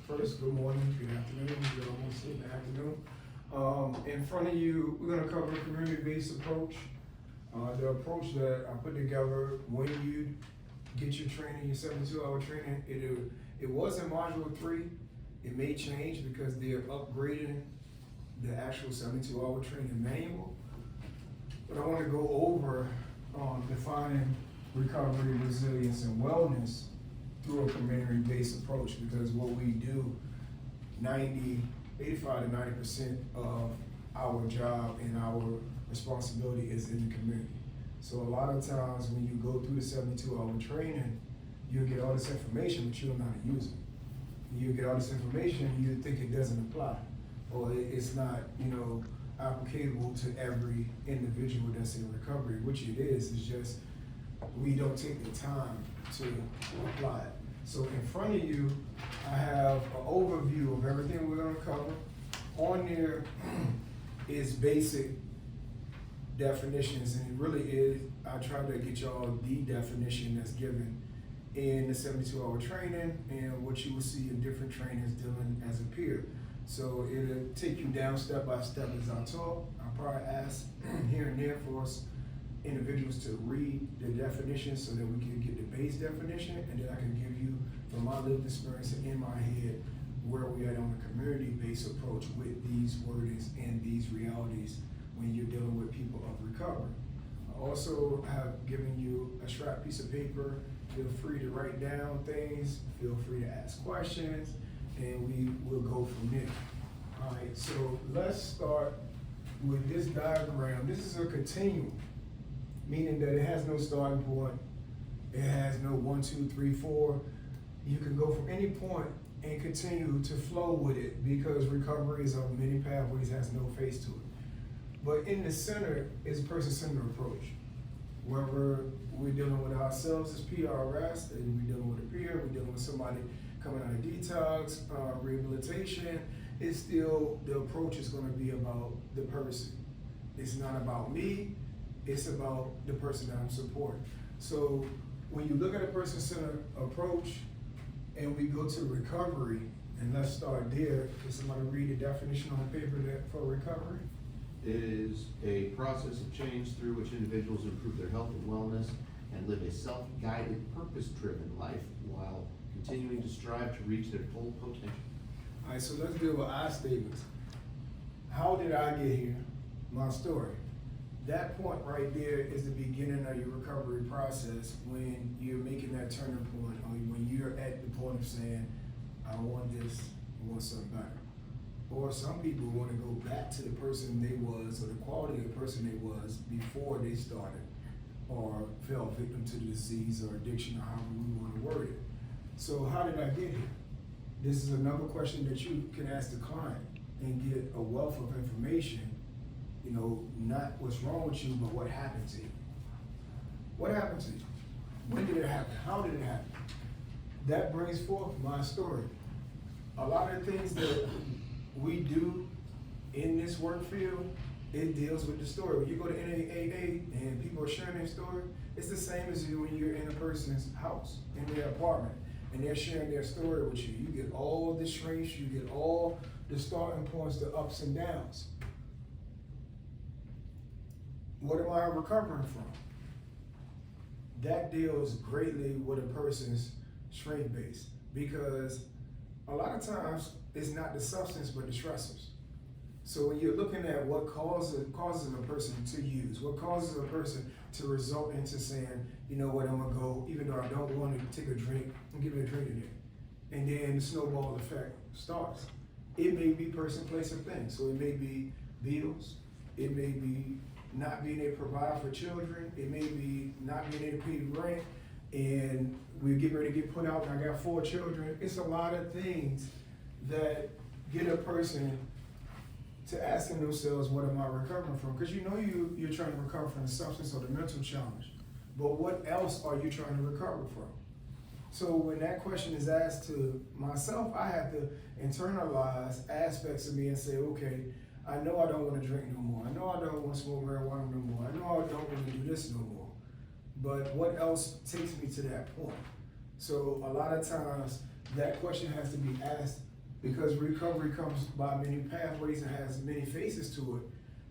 First, good morning, good afternoon, good almost in the afternoon. In front of you, we're gonna cover a community-based approach. The approach that I put together when you get your training, your 72-hour training, it was in module 3. It may change because they're upgrading the actual 72-hour training manual. But I wanna go over defining recovery, resilience, and wellness through a community-based approach, because what we do, 85 to 90% of our job and our responsibility is in the community. So a lot of times when you go through the 72-hour training, you'll get all this information, but you don't know how to use it. You get all this information, you think it doesn't apply, or it's not, applicable to every individual that's in recovery, which it is. It's just we don't take the time to apply it. So in front of you, I have an overview of everything we're gonna cover. On there is basic definitions, and it really is, I try to get y'all the definition that's given in the 72-hour training and what you will see in different trainings dealing as a peer. So it'll take you down step by step as I talk. I'll probably ask here and there for us individuals to read the definition so that we can get the base definition, and then I can give you, from my lived experience and in my head, where we are on a community-based approach with these wordings and these realities when you're dealing with people of recovery. I also have given you a scrap piece of paper. Feel free to write down things, feel free to ask questions, and we will go from there. All right, so let's start with this diagram. This is a continuum, meaning that it has no starting point. It has no 1, 2, 3, 4. You can go from any point and continue to flow with it, because recovery is on many pathways, has no face to it. But in the center is a person-centered approach. Whether we're dealing with ourselves as PRS, and we're dealing with a peer, we're dealing with somebody coming out of detox, rehabilitation, it's still, the approach is gonna be about the person. It's not about me, it's about the person that I'm supporting. So when you look at a person-centered approach and we go to recovery, and let's start there. Can somebody read the definition on the paper for recovery? It is a process of change through which individuals improve their health and wellness and live a self-guided, purpose-driven life while continuing to strive to reach their full potential. All right, so let's deal with I statements. How did I get here? My story. That point right there is the beginning of your recovery process, when you're making that turning point, or when you're at the point of saying, I want this, I want something better. Or some people want to go back to the person they was, or the quality of the person they was before they started, or fell victim to the disease or addiction, or however we want to word it. So how did I get here? This is another question that you can ask the client and get a wealth of information. Not what's wrong with you, but what happened to you. What happened to you? When did it happen? How did it happen? That brings forth my story. A lot of things that we do in this work field, it deals with the story. When you go to NAAA and people are sharing their story, it's the same as when you're in a person's house, in their apartment, and they're sharing their story with you. You get all the strengths, you get all the starting points, the ups and downs. What am I recovering from? That deals greatly with a person's strength base, because a lot of times it's not the substance but the stressors. So when you're looking at what causes a person to use, what causes a person to result into saying, you know what, I'm gonna go, even though I don't want to take a drink, I'm giving a drink today. And then the snowball effect starts. It may be person, place, or thing. So it may be bills, it may be not being able to provide for children, it may be not being able to pay rent, and we get ready to get put out and I got 4 children. It's a lot of things that get a person to asking themselves, what am I recovering from? Because you're trying to recover from the substance or the mental challenge, but what else are you trying to recover from? So when that question is asked to myself, I have to internalize aspects of me and say, okay, I know I don't want to drink no more. I know I don't want to smoke marijuana no more. I know I don't want to do this no more. But what else takes me to that point? So a lot of times that question has to be asked because recovery comes by many pathways and has many faces to it,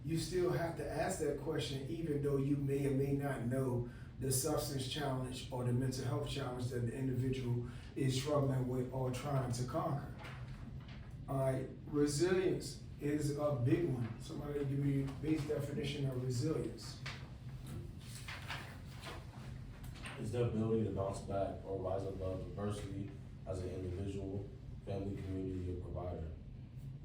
you still have to ask that question even though you may or may not know the substance challenge or the mental health challenge that the individual is struggling with or trying to conquer. All right, resilience is a big one. Somebody give me a base definition of resilience. It's the ability to bounce back or rise above adversity as an individual, family, community, or provider.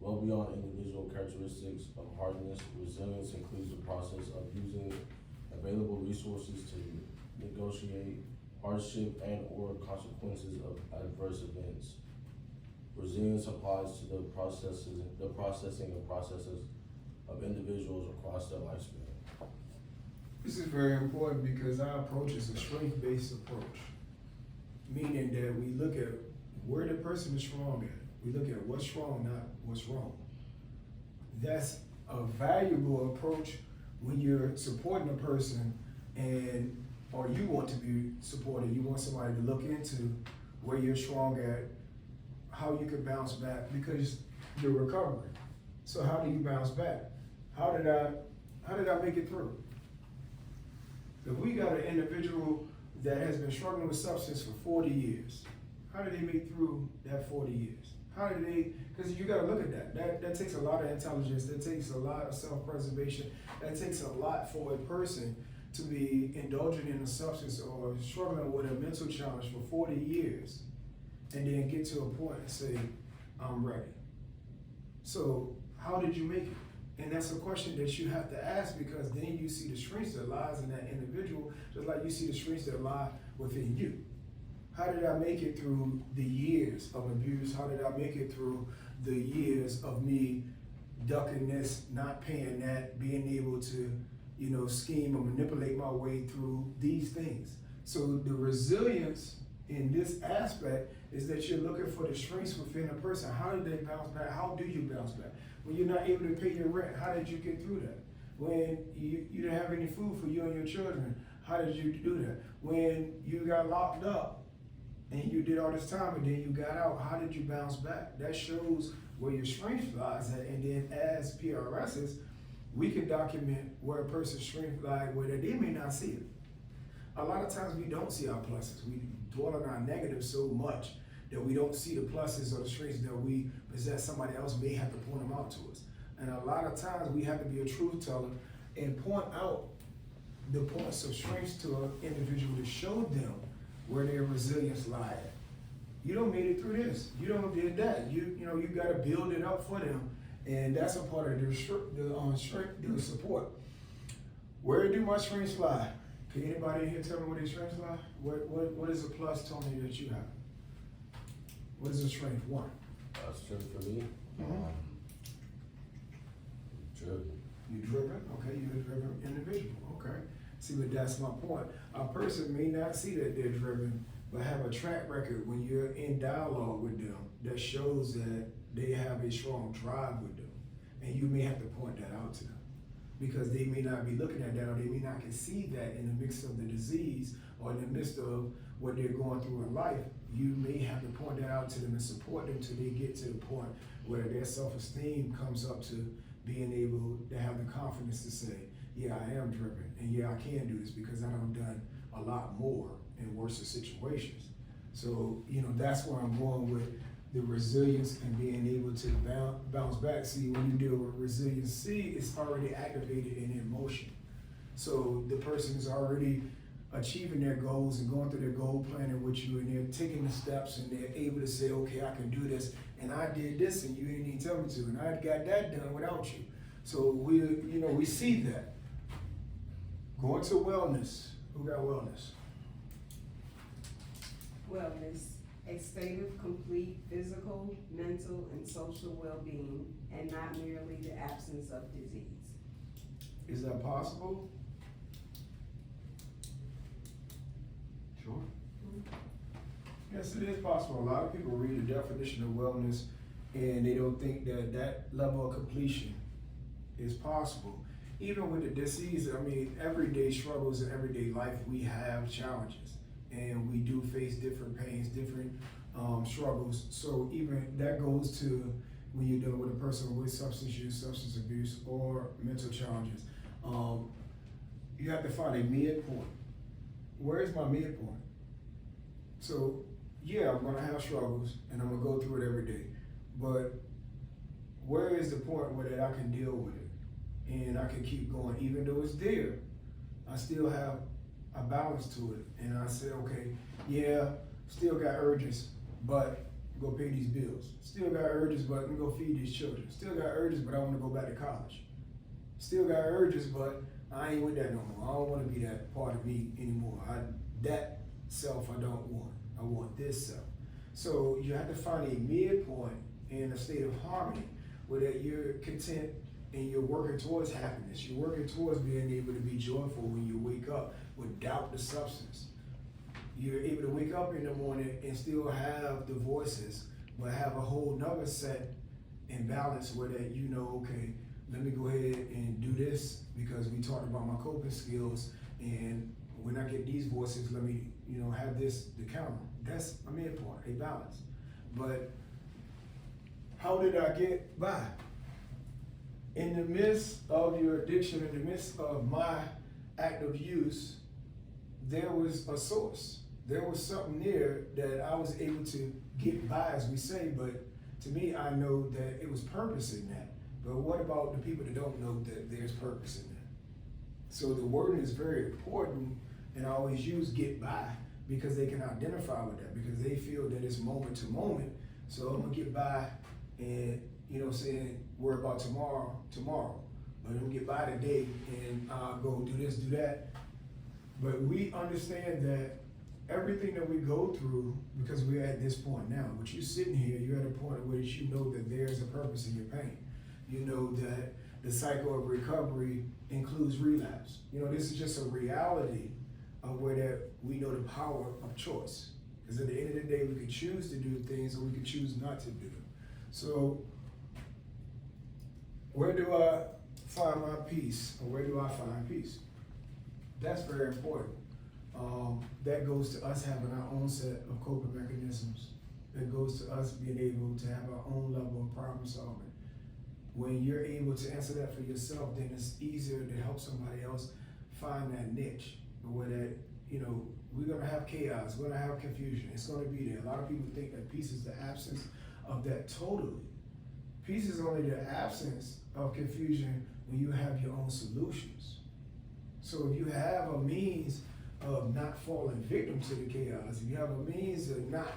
Well beyond individual characteristics of hardness, resilience includes the process of using available resources to negotiate hardship and or consequences of adverse events. Resilience applies to the processing and processes of individuals across their lifespan. This is very important because our approach is a strength-based approach, meaning that we look at where the person is strong at. We look at what's strong, not what's wrong. That's a valuable approach when you're supporting a person or you want to be supported. You want somebody to look into where you're strong at, how you can bounce back, because you're recovering. So how do you bounce back? How did I make it through? If we got an individual that has been struggling with substance for 40 years, how did they make through that 40 years? How did they, because you gotta look at that. That takes a lot of intelligence, that takes a lot of self-preservation, that takes a lot for a person to be indulging in a substance or struggling with a mental challenge for 40 years and then get to a point and say, I'm ready. So how did you make it? And that's a question that you have to ask, because then you see the strengths that lies in that individual, just like you see the strengths that lie within you. How did I make it through the years of abuse? How did I make it through the years of me ducking this, not paying that, being able to, scheme or manipulate my way through these things? So the resilience in this aspect is that you're looking for the strengths within a person. How did they bounce back? How do you bounce back? When you're not able to pay your rent, how did you get through that? When you didn't have any food for you and your children, how did you do that? When you got locked up and you did all this time and then you got out, how did you bounce back? That shows where your strength lies at. And then as PRSs, we can document where a person's strength lies, where they may not see it. A lot of times we don't see our pluses. We dwell on our negatives so much that we don't see the pluses or the strengths that we possess. Somebody else may have to point them out to us. And a lot of times we have to be a truth teller and point out the points of strengths to an individual to show them where their resilience lies at. You don't made it through this. You don't did that. You got to build it up for them, and that's a part of the strength, the support. Where do my strengths lie? Can anybody in here tell me where their strengths lie? What is a plus, Tony, that you have? What is a strength? One. Strength for me. Driven. You driven? Okay, you're a driven individual. Okay. See, but that's my point. A person may not see that they're driven, but have a track record when you're in dialogue with them that shows that they have a strong drive with them. And you may have to point that out to them, because they may not be looking at that, or they may not can see that in the midst of the disease or in the midst of what they're going through in life. You may have to point that out to them and support them till they get to the point where their self-esteem comes up to being able to have the confidence to say, yeah, I am driven, and yeah, I can do this because I've done a lot more in worse situations. So, that's where I'm going with the resilience and being able to bounce back. See, when you deal with resiliency, it's already activated in emotion. So the person is already achieving their goals and going through their goal planning with you, and they're taking the steps, and they're able to say, okay, I can do this, and I did this, and you didn't even tell me to, and I got that done without you. So we see that. Going to wellness. Who got wellness? Wellness, a state of complete physical, mental, and social well-being, and not merely the absence of disease. Is that possible? Sure. Yes, it is possible. A lot of people read the definition of wellness and they don't think that level of completion is possible. Even with the disease, everyday struggles in everyday life, we have challenges, and we do face different pains, different struggles. So even that goes to when you're dealing with a person with substance use, substance abuse, or mental challenges. You have to find a midpoint. Where is my midpoint? So yeah, I'm gonna have struggles and I'm gonna go through it every day. But where is the point where that I can deal with it and I can keep going, even though it's there? I still have a balance to it, and I say, okay, yeah, still got urges, but go pay these bills. Still got urges, but let me go feed these children. Still got urges, but I want to go back to college. Still got urges, but I ain't with that no more. I don't want to be that part of me anymore. That self I don't want. I want this self. So you have to find a midpoint in a state of harmony where that you're content and you're working towards happiness. You're working towards being able to be joyful when you wake up without the substance. You're able to wake up in the morning and still have the voices, but have a whole nother set and balance where that you know, okay, let me go ahead and do this because we talked about my coping skills, and when I get these voices, let me, have this to counter. That's a midpoint, a balance. But how did I get by? In the midst of your addiction, in the midst of my act of use, there was a source. There was something there that I was able to get by, as we say, but to me, I know that it was purpose in that. But what about the people that don't know that there's purpose in that? So the wording is very important, and I always use get by because they can identify with that, because they feel that it's moment to moment. So I'm gonna get by and, saying worry about tomorrow. But I'm gonna get by today and I'll go do this, do that. But we understand that everything that we go through, because we're at this point now, but you're sitting here, you're at a point at which you know that there's a purpose in your pain. You know that the cycle of recovery includes relapse. This is just a reality of where that we know the power of choice. Because at the end of the day, we can choose to do things or we can choose not to do them. So where do I find my peace, or where do I find peace? That's very important. That goes to us having our own set of coping mechanisms. That goes to us being able to have our own level of problem solving. When you're able to answer that for yourself, then it's easier to help somebody else find that niche. Where that, we're gonna have chaos, we're gonna have confusion, it's gonna be there. A lot of people think that peace is the absence of that totally. Peace is only the absence of confusion when you have your own solutions. So if you have a means of not falling victim to the chaos, if you have a means of not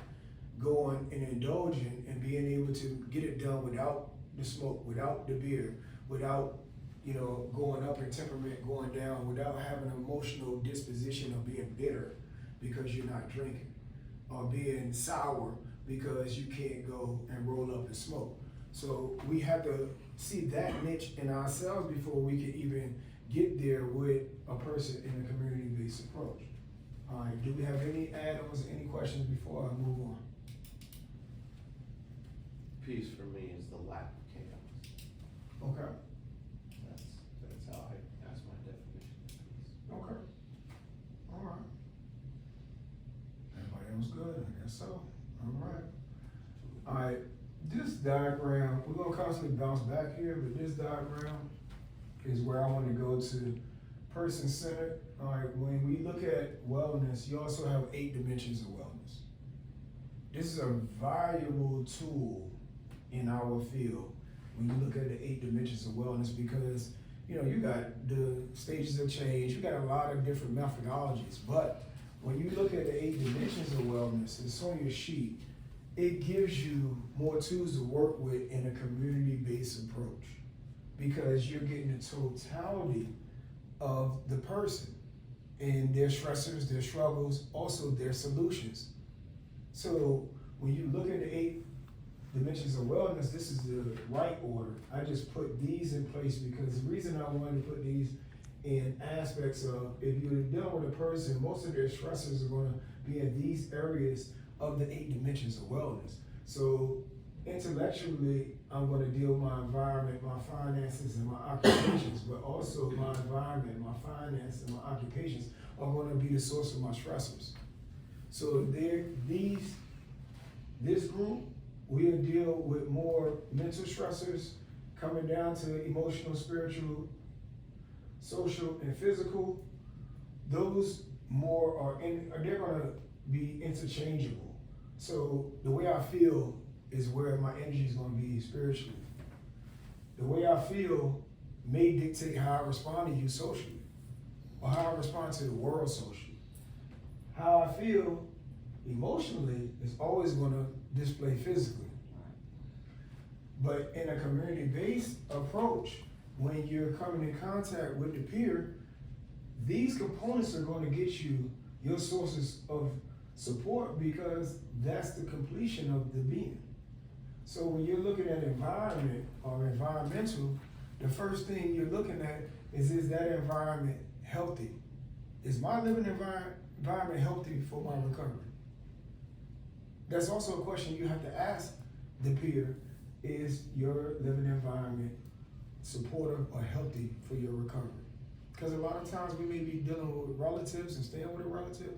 going and indulging and being able to get it done without the smoke, without the beer, without going up in temperament, going down, without having an emotional disposition of being bitter because you're not drinking, or being sour because you can't go and roll up and smoke. So we have to see that niche in ourselves before we can even get there with a person in a community-based approach. All right, do we have any add-ons, any questions before I move on? Peace for me is the lack of chaos. Okay. That's how that's my definition of peace. Okay. All right. Everybody else good? I guess so. All right. All right. This diagram, we're gonna constantly bounce back here, but this diagram is where I want to go to person-centered. All right. When we look at wellness, you also have 8 dimensions of wellness. This is a valuable tool in our field when you look at the 8 dimensions of wellness, because you got the stages of change, you got a lot of different methodologies, but when you look at the 8 dimensions of wellness, it's on your sheet, it gives you more tools to work with in a community-based approach, because you're getting the totality of the person and their stressors, their struggles, also their solutions. So when you look at the 8 dimensions of wellness, this is the right order. I just put these in place because the reason I wanted to put these in aspects of, if you're dealing with a person, most of their stressors are going to be in these areas of the 8 dimensions of wellness. So intellectually, I'm going to deal with my environment, my finances, and my occupations, but also my environment, my finance, and my occupations are going to be the source of my stressors. So these This group, we'll deal with more mental stressors coming down to emotional, spiritual, social, and physical. Those more they're gonna be interchangeable. So the way I feel is where my energy is gonna be spiritually. The way I feel may dictate how I respond to you socially, or how I respond to the world socially. How I feel emotionally is always gonna display physically. But in a community-based approach, when you're coming in contact with the peer, these components are going to get you your sources of support, because that's the completion of the being. So when you're looking at environment or environmental, the first thing you're looking at is that environment healthy? Is my living environment healthy for my recovery? That's also a question you have to ask the peer. Is your living environment supportive or healthy for your recovery? Because a lot of times we may be dealing with relatives and staying with a relative,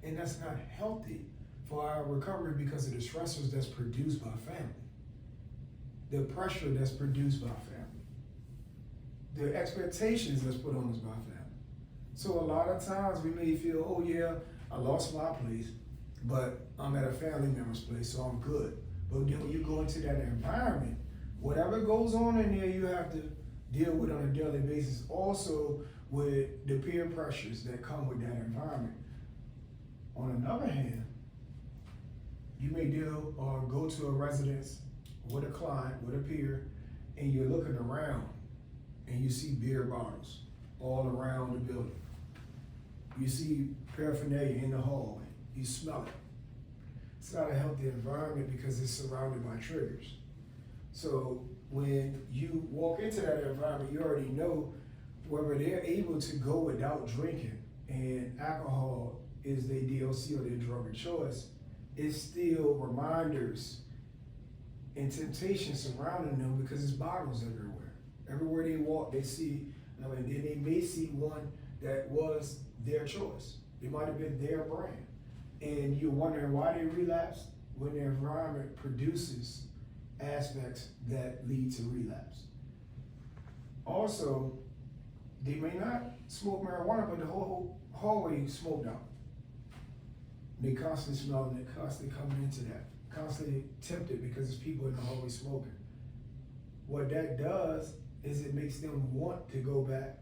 and that's not healthy for our recovery because of the stressors that's produced by family, the pressure that's produced by family, the expectations that's put on us by family. So a lot of times we may feel, oh yeah, I lost my place, but I'm at a family member's place, so I'm good. But then when you go into that environment, whatever goes on in there, you have to deal with on a daily basis. Also with the peer pressures that come with that environment. On another hand, you may deal or go to a residence with a client, with a peer, and you're looking around and you see beer bottles all around the building. You see paraphernalia in the hallway. You smell it. It's not a healthy environment because it's surrounded by triggers. So when you walk into that environment, you already know whether they're able to go without drinking, and alcohol is their DLC or their drug of choice, it's still reminders and temptation surrounding them because it's bottles everywhere. Everywhere they walk, they see, and then they may see one that was their choice. It might have been their brand. And you're wondering why they relapse when their environment produces aspects that lead to relapse. Also, they may not smoke marijuana, but the whole hallway is smoked out. They constantly smelling it, constantly coming into that, constantly tempted because there's people in the hallway smoking. What that does is it makes them want to go back,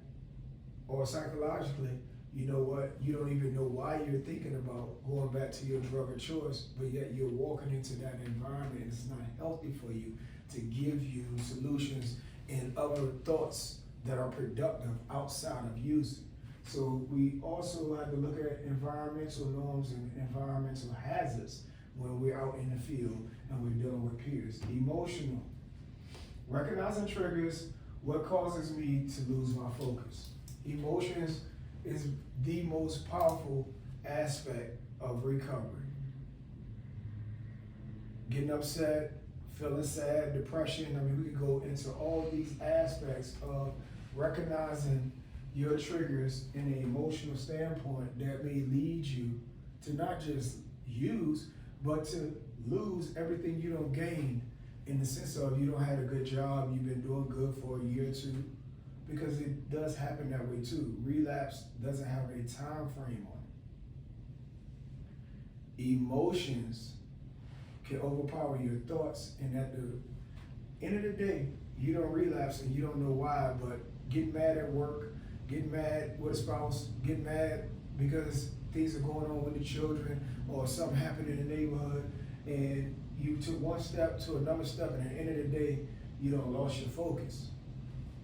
or psychologically, you know what, you don't even know why you're thinking about going back to your drug of choice, but yet you're walking into that environment and it's not healthy for you to give you solutions and other thoughts that are productive outside of using. So we also have to look at environmental norms and environmental hazards when we're out in the field and we're dealing with peers. Emotional, recognizing triggers, what causes me to lose my focus. Emotions is the most powerful aspect of recovery. Getting upset, feeling sad, depression, we could go into all these aspects of recognizing your triggers in an emotional standpoint that may lead you to not just use, but to lose everything you don't gain, in the sense of you don't have a good job, you've been doing good for a year or two, because it does happen that way too. Relapse doesn't have a time frame on it. Emotions can overpower your thoughts, and at the end of the day, you don't relapse and you don't know why, but get mad at work, get mad with a spouse, get mad because things are going on with the children or something happened in the neighborhood, and you took one step to another step, and at the end of the day, you don't lost your focus.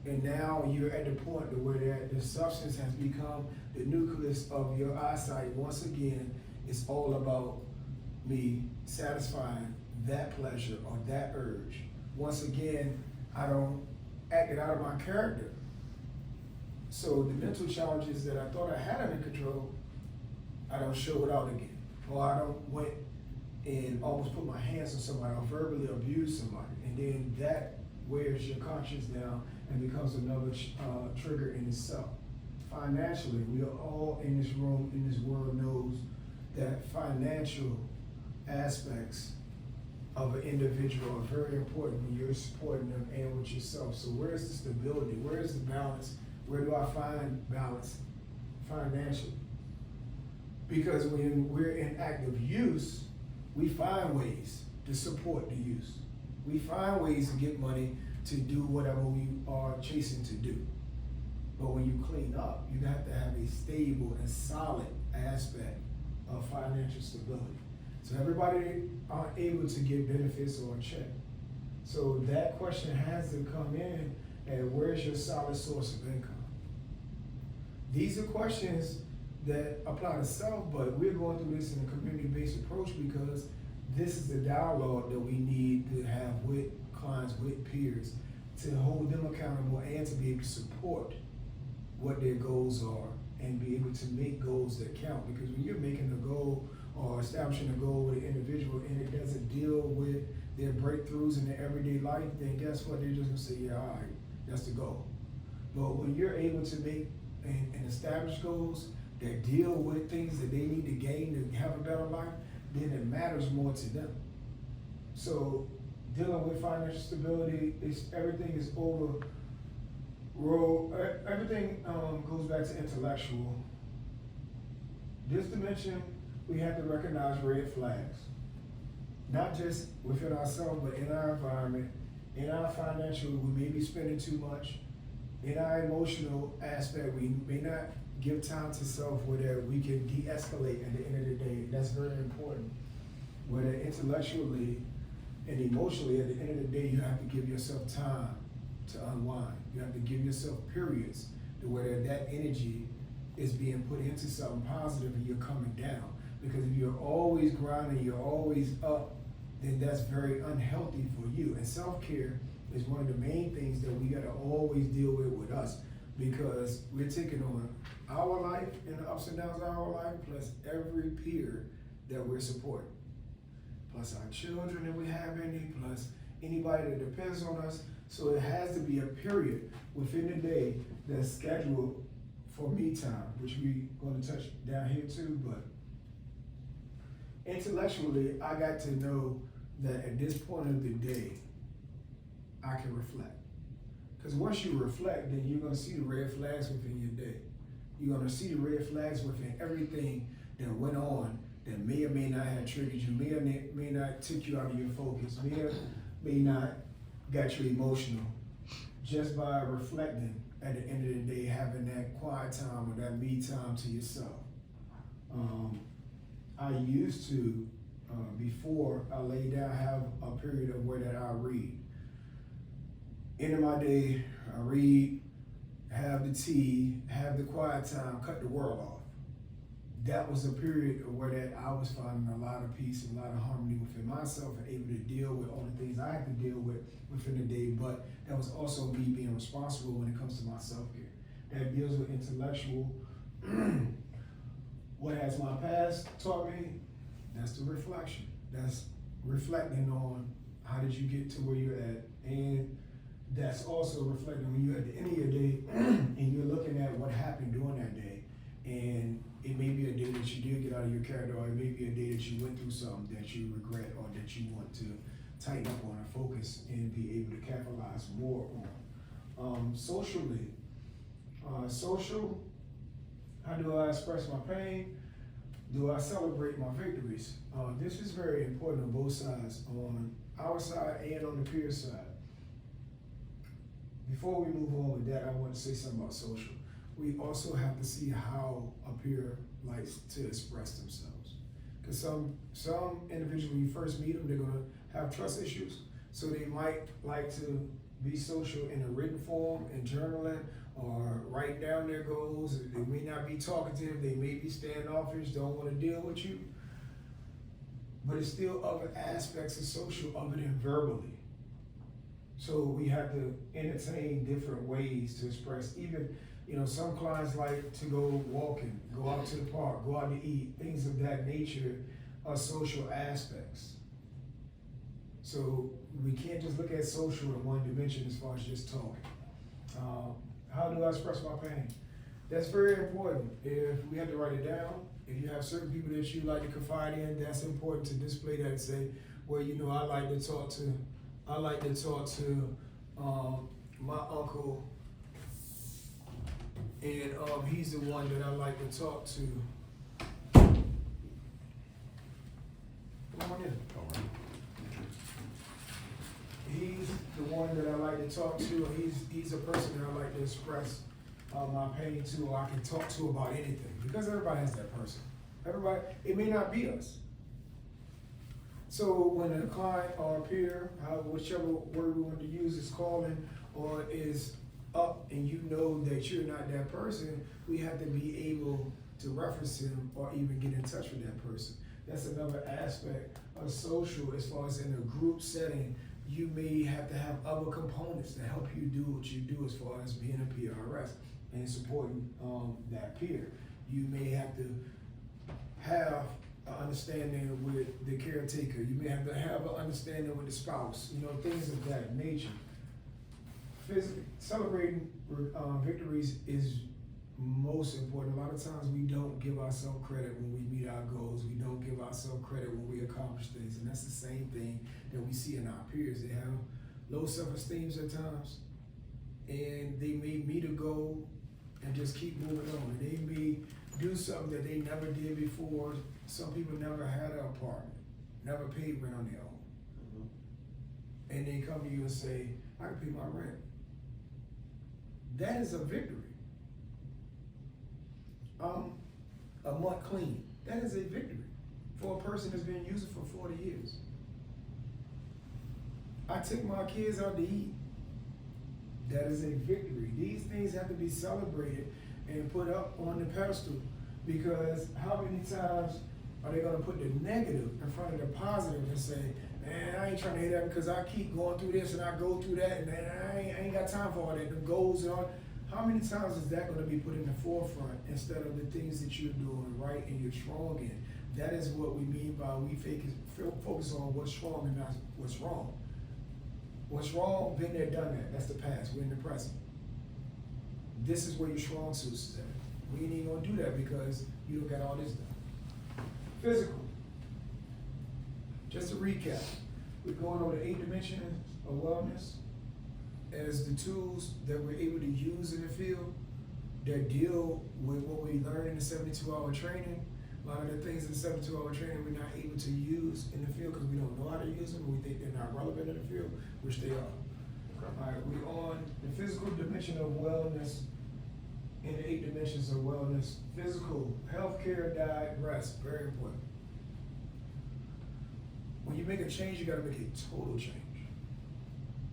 And now you're at the point where the substance has become the nucleus of your eyesight. Once again, it's all about me satisfying that pleasure or that urge. Once again, I don't act it out of my character. So the mental challenges that I thought I had under control, I don't show it out again. Or I don't went and almost put my hands on somebody or verbally abuse somebody. And then that wears your conscience down and becomes another trigger in itself. Financially, we are all in this room, in this world, knows that financial aspects of an individual are very important when you're supporting them and with yourself. So where is the stability? Where is the balance? Where do I find balance financially? Because when we're in active use, we find ways to support the use. We find ways to get money to do whatever we are chasing to do. But when you clean up, you have to have a stable and solid aspect of financial stability. So everybody aren't able to get benefits or a check. So that question has to come in, and where's your solid source of income? These are questions that apply to self, but we're going through this in a community-based approach because this is the dialogue that we need to have with clients, with peers, to hold them accountable and to be able to support what their goals are and be able to make goals that count. Because when you're making a goal or establishing a goal with an individual and it doesn't deal with their breakthroughs in their everyday life, then guess what? They're just gonna say, yeah, all right, that's the goal. But when you're able to make and establish goals that deal with things that they need to gain to have a better life, then it matters more to them. So dealing with financial stability, everything is over. Everything goes back to intellectual. This dimension, we have to recognize red flags, not just within ourselves, but in our environment, in our financial. We may be spending too much. In our emotional aspect, we may not give time to self where we can de-escalate at the end of the day. That's very important. Whether intellectually and emotionally, at the end of the day, you have to give yourself time to unwind. You have to give yourself periods to where that energy is being put into something positive and you're coming down. Because if you're always grinding, you're always up, then that's very unhealthy for you. And self-care is one of the main things that we gotta always deal with us, because we're taking on our life and the ups and downs of our life, plus every peer that we're supporting, plus our children that we have any, plus anybody that depends on us. So it has to be a period within the day that's scheduled for me time, which we're going to touch down here too. But intellectually, I got to know that at this point of the day, I can reflect. Because once you reflect, then you're going to see the red flags within your day. You're going to see the red flags within everything that went on that may or may not have triggered you, may or may not took you out of your focus, may or may not got you emotional, just by reflecting at the end of the day, having that quiet time or that me time to yourself. I used to, before I lay down, have a period of where that I read. End of my day, I read, have the tea, have the quiet time, cut the world off. That was a period where that I was finding a lot of peace and a lot of harmony within myself and able to deal with all the things I had to deal with within the day. But that was also me being responsible when it comes to my self-care. That deals with intellectual. What has my past taught me? That's the reflection. That's reflecting on how did you get to where you're at. And that's also reflecting when you're at the end of your day and you're looking at what happened during that day. And it may be a day that you did get out of your character, or it may be a day that you went through something that you regret or that you want to tighten up on and focus and be able to capitalize more on. Socially, social, how do I express my pain? Do I celebrate my victories? This is very important on both sides, on our side and on the peer side. Before we move on with that, I want to say something about social. We also have to see how a peer likes to express themselves. Because some individuals, when you first meet them, they're gonna have trust issues. So they might like to be social in a written form, in journaling, or write down their goals. They may not be talkative, they may be standoffish, don't wanna deal with you. But it's still other aspects of social other than verbally. So we have to entertain different ways to express. Even, some clients like to go walking, go out to the park, go out to eat. Things of that nature are social aspects. So we can't just look at social in one dimension as far as just talking. How do I express my pain? That's very important. If we have to write it down, if you have certain people that you like to confide in, that's important to display that and say, where, you know, I like to talk to my uncle, and he's the one that I like to talk to. Come on in. He's the one that I like to talk to. He's a person that I like to express my pain to, or I can talk to about anything, because everybody has that person. Everybody, it may not be us. So when a client or a peer, whichever word we want to use, is calling or is up, and you know that you're not that person, we have to be able to reference him or even get in touch with that person. That's another aspect of social. As far as in a group setting, you may have to have other components to help you do what you do, as far as being a PRS and supporting that peer. You may have to have an understanding with the caretaker. You may have to have an understanding with the spouse, you know, things of that nature. Celebrating victories is most important. A lot of times we don't give ourselves credit when we meet our goals. We don't give ourselves credit when we accomplish things. And that's the same thing that we see in our peers. They have low self-esteem at times, and they may meet a goal and just keep moving on. And they may do something that they never did before. Some people never had an apartment, never paid rent on their own. And they come to you and say, I can pay my rent. That is a victory. A month clean, that is a victory for a person that's been using for 40 years. I took my kids out to eat. That is a victory. These things have to be celebrated and put up on the pedestal, because how many times are they going to put the negative in front of the positive and say, man, I ain't trying to hear that because I keep going through this and I go through that, and man, I ain't got time for all that, the goals and all. How many times is that going to be put in the forefront instead of the things that you're doing right and you're strong in? That is what we mean by we focus on what's strong and not what's wrong. What's wrong, been there, done that. That's the past. We're in the present. This is where your strong suits is at. We ain't even going to do that because you don't got all this done. Physical. Just to recap, we're going over the 8 dimensions of wellness as the tools that we're able to use in the field that deal with what we learn in the 72-hour training. A lot of the things in the 72-hour training we're not able to use in the field because we don't know how to use them, or we think they're not relevant in the field, which they are. All right, we're on the physical dimension of wellness in the 8 dimensions of wellness. Physical, healthcare, diet, rest, very important. When you make a change, you gotta make a total change.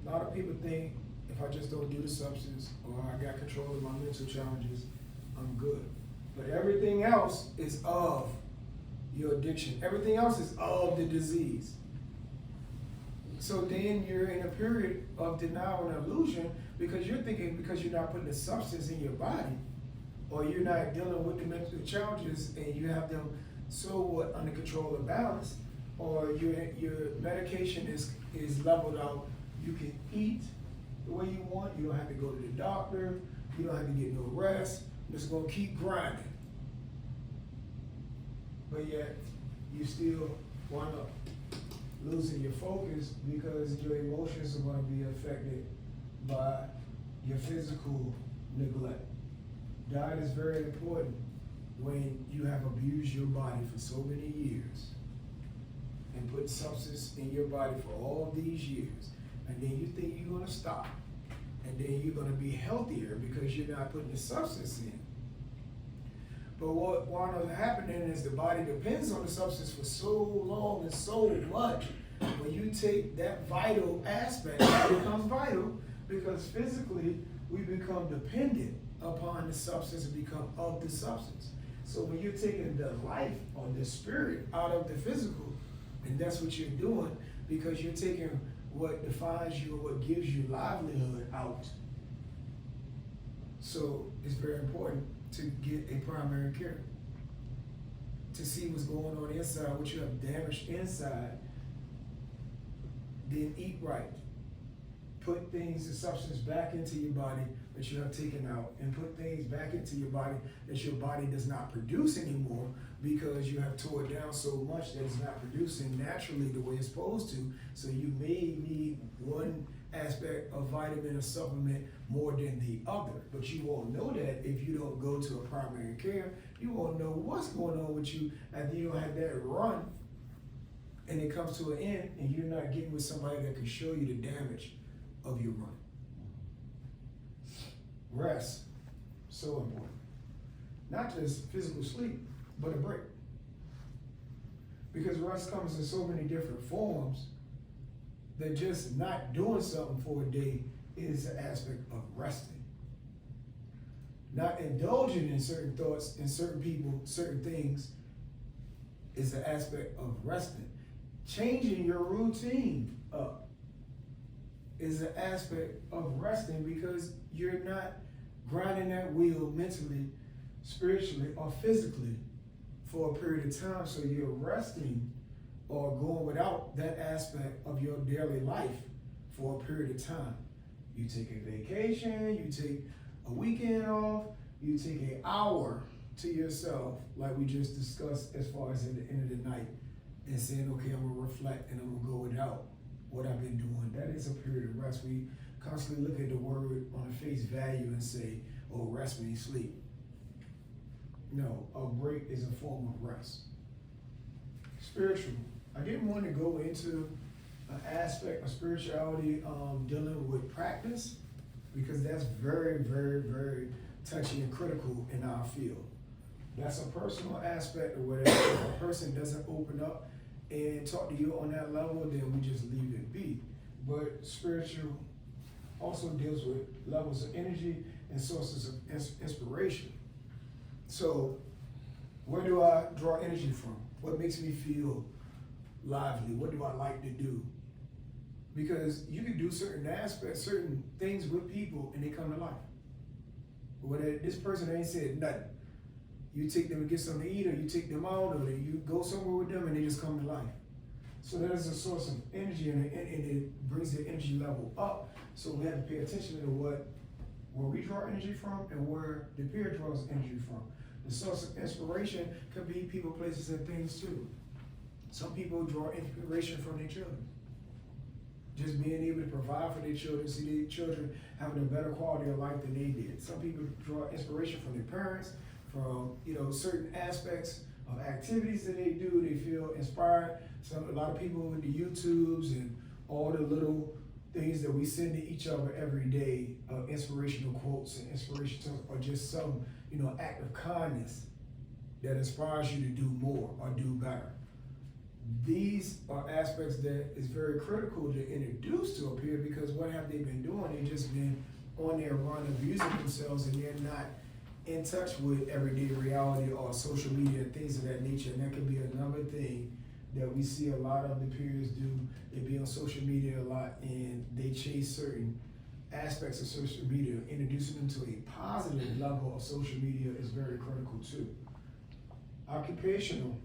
A lot of people think, if I just don't do the substance, or I got control of my mental challenges, I'm good. But everything else is of your addiction. Everything else is of the disease. So then you're in a period of denial and illusion because you're thinking because you're not putting the substance in your body, or you're not dealing with the mental challenges and you have them so under control and balance, or your medication is leveled out. You can eat the way you want. You don't have to go to the doctor. You don't have to get no rest. I'm just gonna keep grinding. But yet, you still wind up losing your focus because your emotions are gonna be affected by your physical neglect. Diet is very important when you have abused your body for so many years and put substance in your body for all these years, and then you think you're gonna stop, and then you're gonna be healthier because you're not putting the substance in. But what winds up happening is the body depends on the substance for so long and so much. When you take that vital aspect, it becomes vital because physically we become dependent upon the substance and become of the substance. So when you're taking the life or the spirit out of the physical, and that's what you're doing, because you're taking what defines you, what gives you livelihood out. So it's very important to get a primary care, to see what's going on inside, what you have damaged inside. Then eat right, put things and substance back into your body that you have taken out, and put things back into your body that your body does not produce anymore because you have tore it down so much that it's not producing naturally the way it's supposed to. So you may need one aspect of vitamin or supplement more than the other, but you won't know that if you don't go to a primary care. You won't know what's going on with you after you don't have that run and it comes to an end and you're not getting with somebody that can show you the damage of your run. Rest, so important. Not just physical sleep, but a break. Because rest comes in so many different forms that just not doing something for a day is an aspect of resting. Not indulging in certain thoughts and certain people, certain things is an aspect of resting. Changing your routine up is an aspect of resting because you're not grinding that wheel mentally, spiritually, or physically for a period of time. So you're resting or going without that aspect of your daily life for a period of time. You take a vacation, you take a weekend off, you take an hour to yourself, like we just discussed as far as at the end of the night, and saying, okay, I'm gonna reflect and I'm gonna go without what I've been doing. That is a period of rest. We constantly look at the word on face value and say, oh, rest means sleep. No, a break is a form of rest. Spiritual. I didn't want to go into an aspect of spirituality dealing with practice because that's very, very, very touchy and critical in our field. That's a personal aspect of whatever. If a person doesn't open up and talk to you on that level, then we just leave it be. But spiritual also deals with levels of energy and sources of inspiration. So where do I draw energy from? What makes me feel lively? What do I like to do? Because you can do certain aspects, certain things with people and they come to life. But this person ain't said nothing. You take them to get something to eat, or you take them out, or you go somewhere with them and they just come to life. So that is a source of energy and it brings the energy level up. So we have to pay attention to where we draw energy from and where the peer draws energy from. The source of inspiration could be people, places, and things too. Some people draw inspiration from their children. Just being able to provide for their children, see their children having a better quality of life than they did. Some people draw inspiration from their parents, from certain aspects of activities that they do. They feel inspired. A lot of people with the YouTubes and all the little things that we send to each other every day, inspirational quotes and inspirational, or just some act of kindness that inspires you to do more or do better. These are aspects that is very critical to introduce to a peer, because what have they been doing? They've just been on their run abusing themselves, and they're not in touch with everyday reality or social media and things of that nature. And that could be another thing that we see a lot of the peers do. They be on social media a lot and they chase certain aspects of social media. Introducing them to a positive level of social media is very critical too. Occupational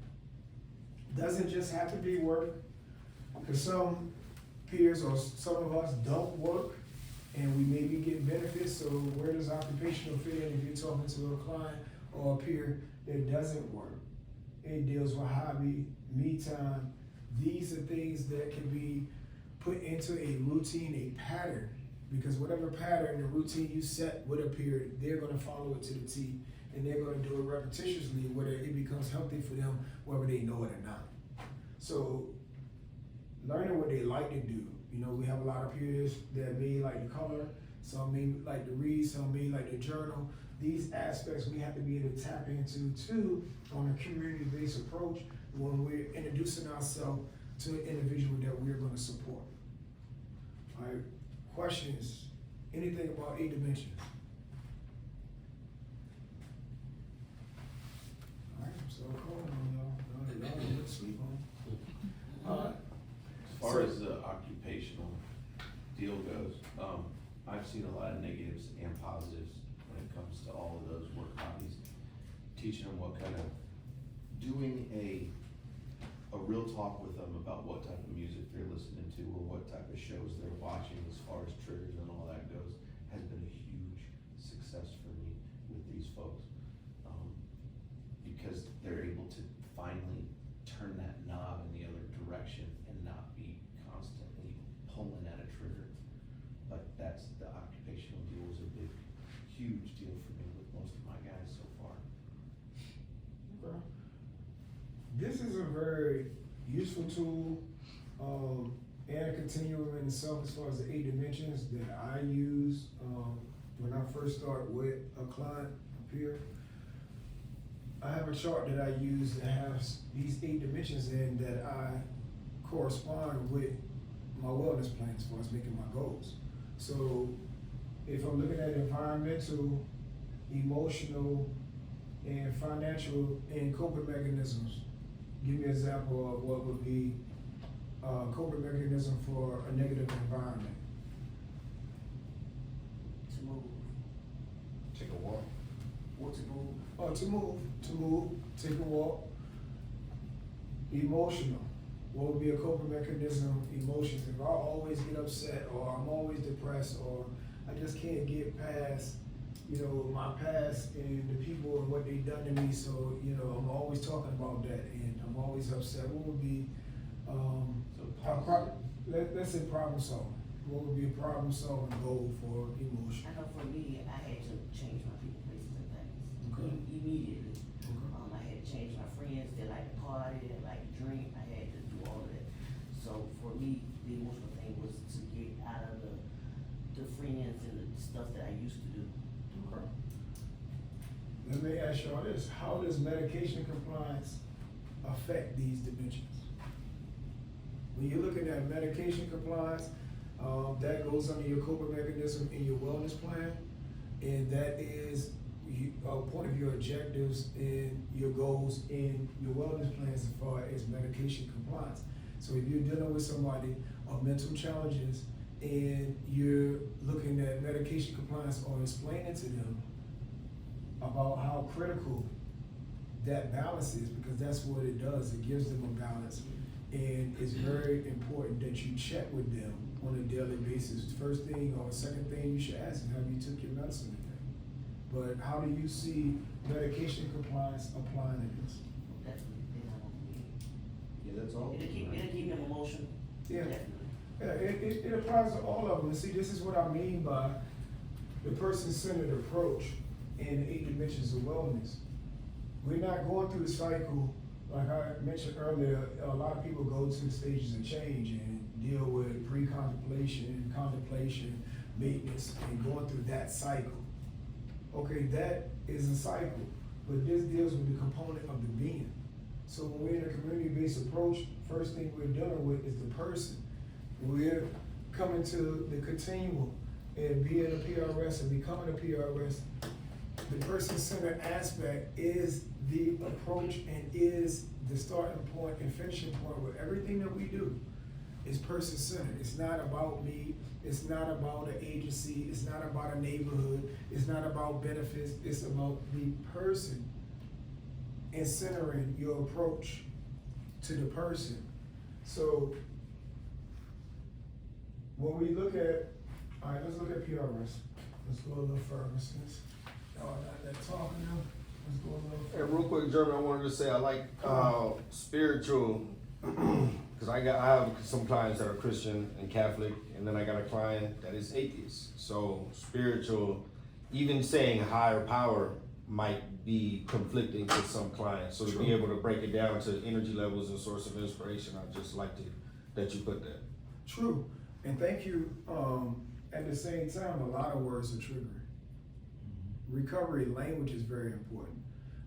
doesn't just have to be work, because some peers or some of us don't work and we may be getting benefits. So where does occupational fit in if you're talking to a client or a peer that doesn't work? It deals with hobby, me time. These are things that can be put into a routine, a pattern, because whatever pattern and routine you set with a peer, they're going to follow it to the T, and they're going to do it repetitiously, whether it becomes healthy for them, whether they know it or not. So learning what they like to do. We have a lot of peers that may like to color, some may like to read, some may like to journal. These aspects we have to be able to tap into too on a community-based approach when we're introducing ourselves to an individual that we're going to support. All right, questions? Anything about 8 dimensions? All right, so cool, y'all don't sleep on. As far as the occupational deal goes, I've seen a lot of negatives and positives when it comes to all of those work hobbies. Teaching them what kind of, doing a a real talk with them about what type of music they're listening to or what type of shows they're watching as far as triggers and all that goes has been a huge success for me with these folks. Because they're able to finally turn that knob in the other direction and not be constantly pulling at a trigger. But that's, the occupational deal was a big, huge deal for me with most of my guys so far. Okay. This is a very useful tool, and a continuum in itself as far as the 8 dimensions that I use, when I first start with a client up here. I have a chart that I use that has these 8 dimensions in that I correspond with my wellness plan as far as making my goals. So if I'm looking at environmental, emotional, and financial and coping mechanisms, give me an example of what would be a coping mechanism for a negative environment. To move. Take a walk. What to move? To move, take a walk. Emotional, what would be a coping mechanism? Emotions, if I always get upset, or I'm always depressed, or I just can't get past, my past and the people and what they've done to me, so, I'm always talking about that, and I'm always upset. What would be, let's say problem solving. What would be a problem solving goal for emotion? I know for me, I had to change my people, places, and things. Okay. Immediately. Okay. I had to change my friends that like to party, that like to drink. I had to do all of that. So for me, the emotional thing was to get out of the friends and the stuff that I used to do. Okay. Let me ask y'all this, how does medication compliance affect these dimensions? When you're looking at medication compliance, that goes under your coping mechanism in your wellness plan, and that is one of your objectives and your goals in your wellness plans as far as medication compliance. So if you're dealing with somebody of mental challenges and you're looking at medication compliance or explaining to them about how critical that balance is, because that's what it does, it gives them a balance. And it's very important that you check with them on a daily basis. First thing or second thing you should ask is, have you took your medicine today? But how do you see medication compliance applying to this? That's what they want me. Yeah, that's all. It'll keep them emotional. Yeah. Definitely. Yeah, it applies to all of them. And see, this is what I mean by the person-centered approach in 8 dimensions of wellness. We're not going through the cycle, like I mentioned earlier, a lot of people go to stages of change and deal with pre-contemplation, contemplation, maintenance, and going through that cycle. Okay, that is a cycle, but this deals with the component of the being. So when we're in a community-based approach, first thing we're dealing with is the person. We're coming to the continuum and being a PRS and becoming a PRS. The person-centered aspect is the approach and is the starting point and finishing point with everything that we do. Is person-centered. It's not about me. It's not about an agency. It's not about a neighborhood. It's not about benefits. It's about the person and centering your approach to the person. So when we look at, all right, let's look at PRS. Let's go a little further since y'all not that talking now. Let's go a little Hey, further. real quick, Jeremy, I wanted to say I like spiritual, because I have some clients that are Christian and Catholic, and then I got a client that is atheist. So spiritual, even saying higher power might be conflicting to some clients. So to be True. able to break it down to energy levels and source of inspiration, I just like that you put that. True, and thank you. At the same time, a lot of words are triggering. Recovery language is very important.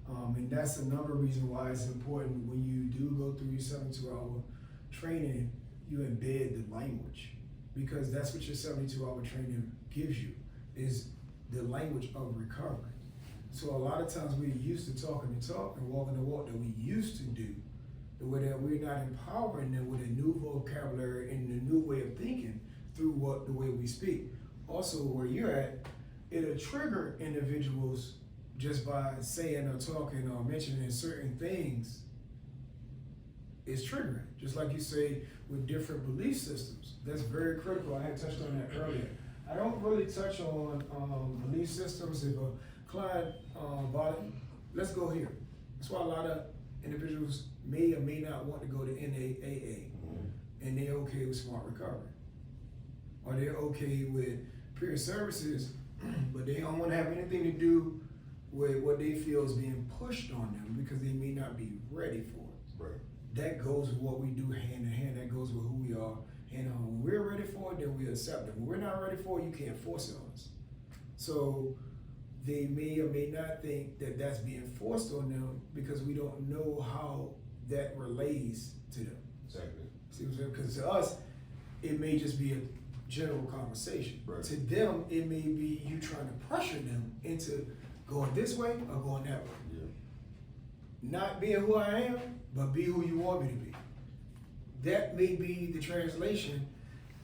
And that's another reason why it's important when you do go through your 72-hour training, you embed the language, because that's what your 72-hour training gives you, is the language of recovery. So a lot of times we're used to talking the talk and walking the walk that we used to do, the way that we're not empowering them with a new vocabulary and a new way of thinking through the way we speak. Also, where you're at, it'll trigger individuals just by saying or talking or mentioning certain things is triggering. Just like you say with different belief systems, that's very critical. I had touched on that earlier. I don't really touch on belief systems. If a client let's go here. That's why a lot of individuals may or may not want to go to NAAA, and they're okay with smart recovery, or they're okay with peer services, but they don't want to have anything to do with what they feel is being pushed on them because they may not be ready for it. Right. That goes with what we do hand in hand. That goes with who we are. And when we're ready for it, then we accept it. When we're not ready for it, you can't force it on us. So they may or may not think that that's being forced on them because we don't know how that relates to them. Exactly. See what I'm saying? Because to us, it may just be a general conversation. Right. To them, it may be you trying to pressure them into going this way or going that way. Yeah. Not being who I am, but be who you want me to be. That may be the translation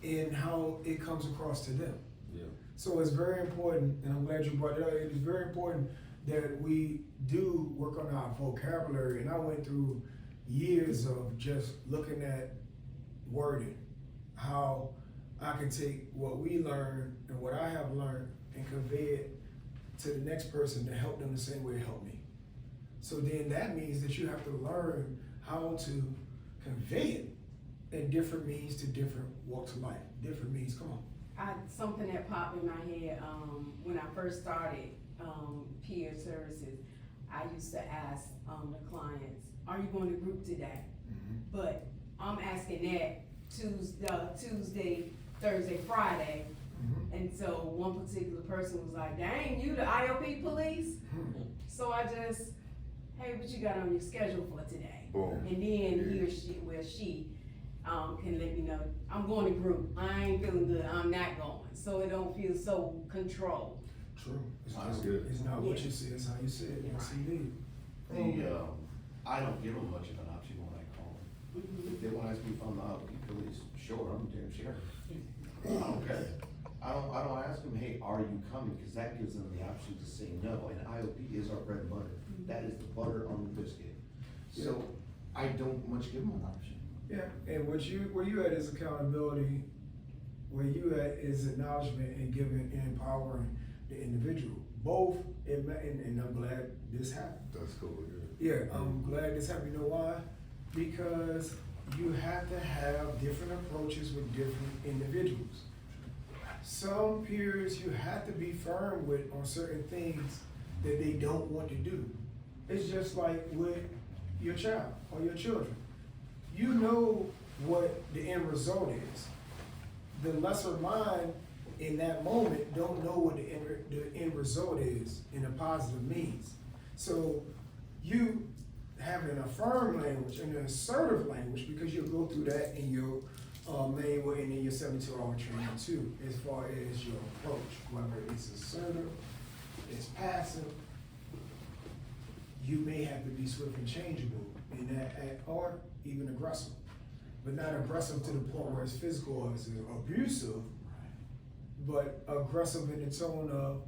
in how it comes across to them. Yeah. So it's very important, and I'm glad you brought it up. It is very important that we do work on our vocabulary. And I went through years of just looking at wording, how I can take what we learn and what I have learned and convey it to the next person to help them the same way it helped me. So then that means that you have to learn how to convey it in different means to different walks of life. Different means, come on. Something that popped in my head, when I first started, peer services, I used to ask, the clients, are you going to group today? But I'm asking that Tuesday, Thursday, Friday. And so one particular person was like, dang, you the IOP police? So I just, hey, what you got on your schedule for today? Boom. And then he or she can let me know, I'm going to group, I ain't feeling good, I'm not going. So it don't feel so controlled. True. It's That's not, good. it's not what Yeah. you say, it's how you say it. Yes, indeed. I don't give them much of an option when I call them. If they wanna ask me if I'm the IOP police, sure, I'm damn sure. I don't care. I don't ask them, hey, are you coming? Cause that gives them the option to say no, and IOP is our bread and butter. That is the butter on the biscuit. So I don't much give them an option. Yeah, and where you at is accountability, where you at is acknowledgement and giving and empowering the individual. Both, and I'm glad this happened. That's cool. Yeah, I'm glad this happened. You know why? Because you have to have different approaches with different individuals. Some peers you have to be firm with on certain things that they don't want to do. It's just like with your child or your children. You know what the end result is. The lesser mind in that moment don't know what the end result is in a positive means. So you having a firm language and an assertive language, because you'll go through that in your manual and in your 72-hour training too, as far as your approach, whether it's assertive, it's passive. You may have to be swift and changeable in that, or even aggressive, but not aggressive to the point where it's physical or it's abusive, but aggressive in the tone of,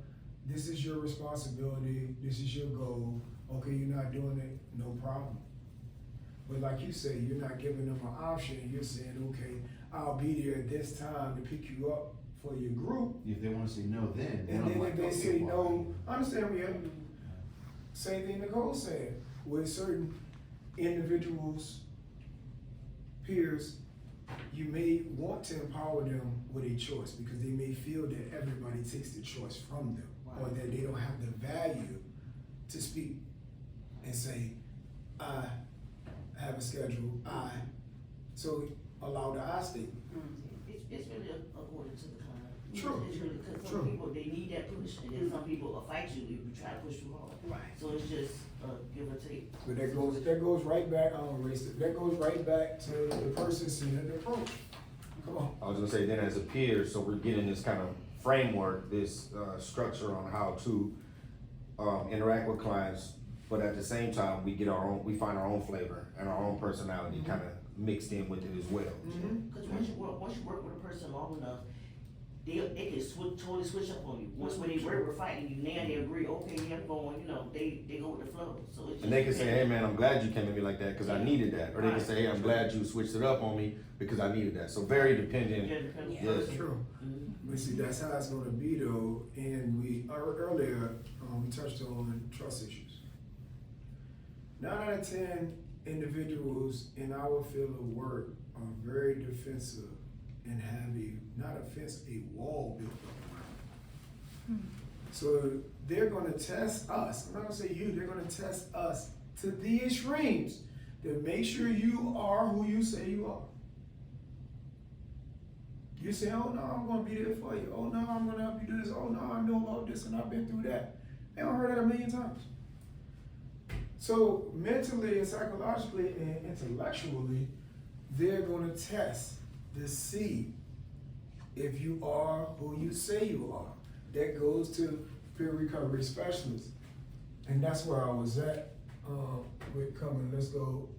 this is your responsibility, this is your goal, okay, you're not doing it, no problem. But like you say, you're not giving them an option, you're saying, okay, I'll be there at this time to pick you up for your group. If they wanna say no then And I'm then like, if they okay, say well, no, I understand we have, same thing Nicole said, with certain individuals, peers, you may want to empower them with a choice because they may feel that everybody takes the choice from them, or that they don't have the value to speak and say, I have a schedule, so allow the I statement. It's really according to the client. True. It's really, cause True. some people, they need that push, and then some people will fight you if you try to push too hard. Right. So it's just, give or take. But that goes right back, I don't erase it, that goes right back to the person-centered approach. Come on. I was gonna say, then as a peer, so we're getting this kind of framework, this structure on how to interact with clients, but at the same time, we find our own flavor and our own personality kind of mixed in with it as well. Mm-hmm. Cause once you work with a person long enough, they can totally switch up on you. Once when they were fighting you, now they agree, okay, yeah, I'm going, you know, they go with the flow, so it's just. And they can say, hey man, I'm glad you came at me like that, cause I needed that. Or they can say, hey, I'm glad you switched it up on me because I needed that. So very dependent. Yeah, depends. Yeah. That's true. Mhm. But see, that's how it's gonna be though, and earlier, we touched on trust issues. 9 out of 10 individuals in our field of work are very defensive and have a wall built up around them. So they're gonna test us, I'm not gonna say you, they're gonna test us to the extremes to make sure you are who you say you are. You say, oh no, I'm gonna be there for you. Oh no, I'm gonna help you do this. Oh no, I know about this and I've been through that. They don't heard that a million times. So mentally and psychologically and intellectually, they're gonna test to see if you are who you say you are. That goes to peer recovery specialists. And that's where I was at with coming. Let's go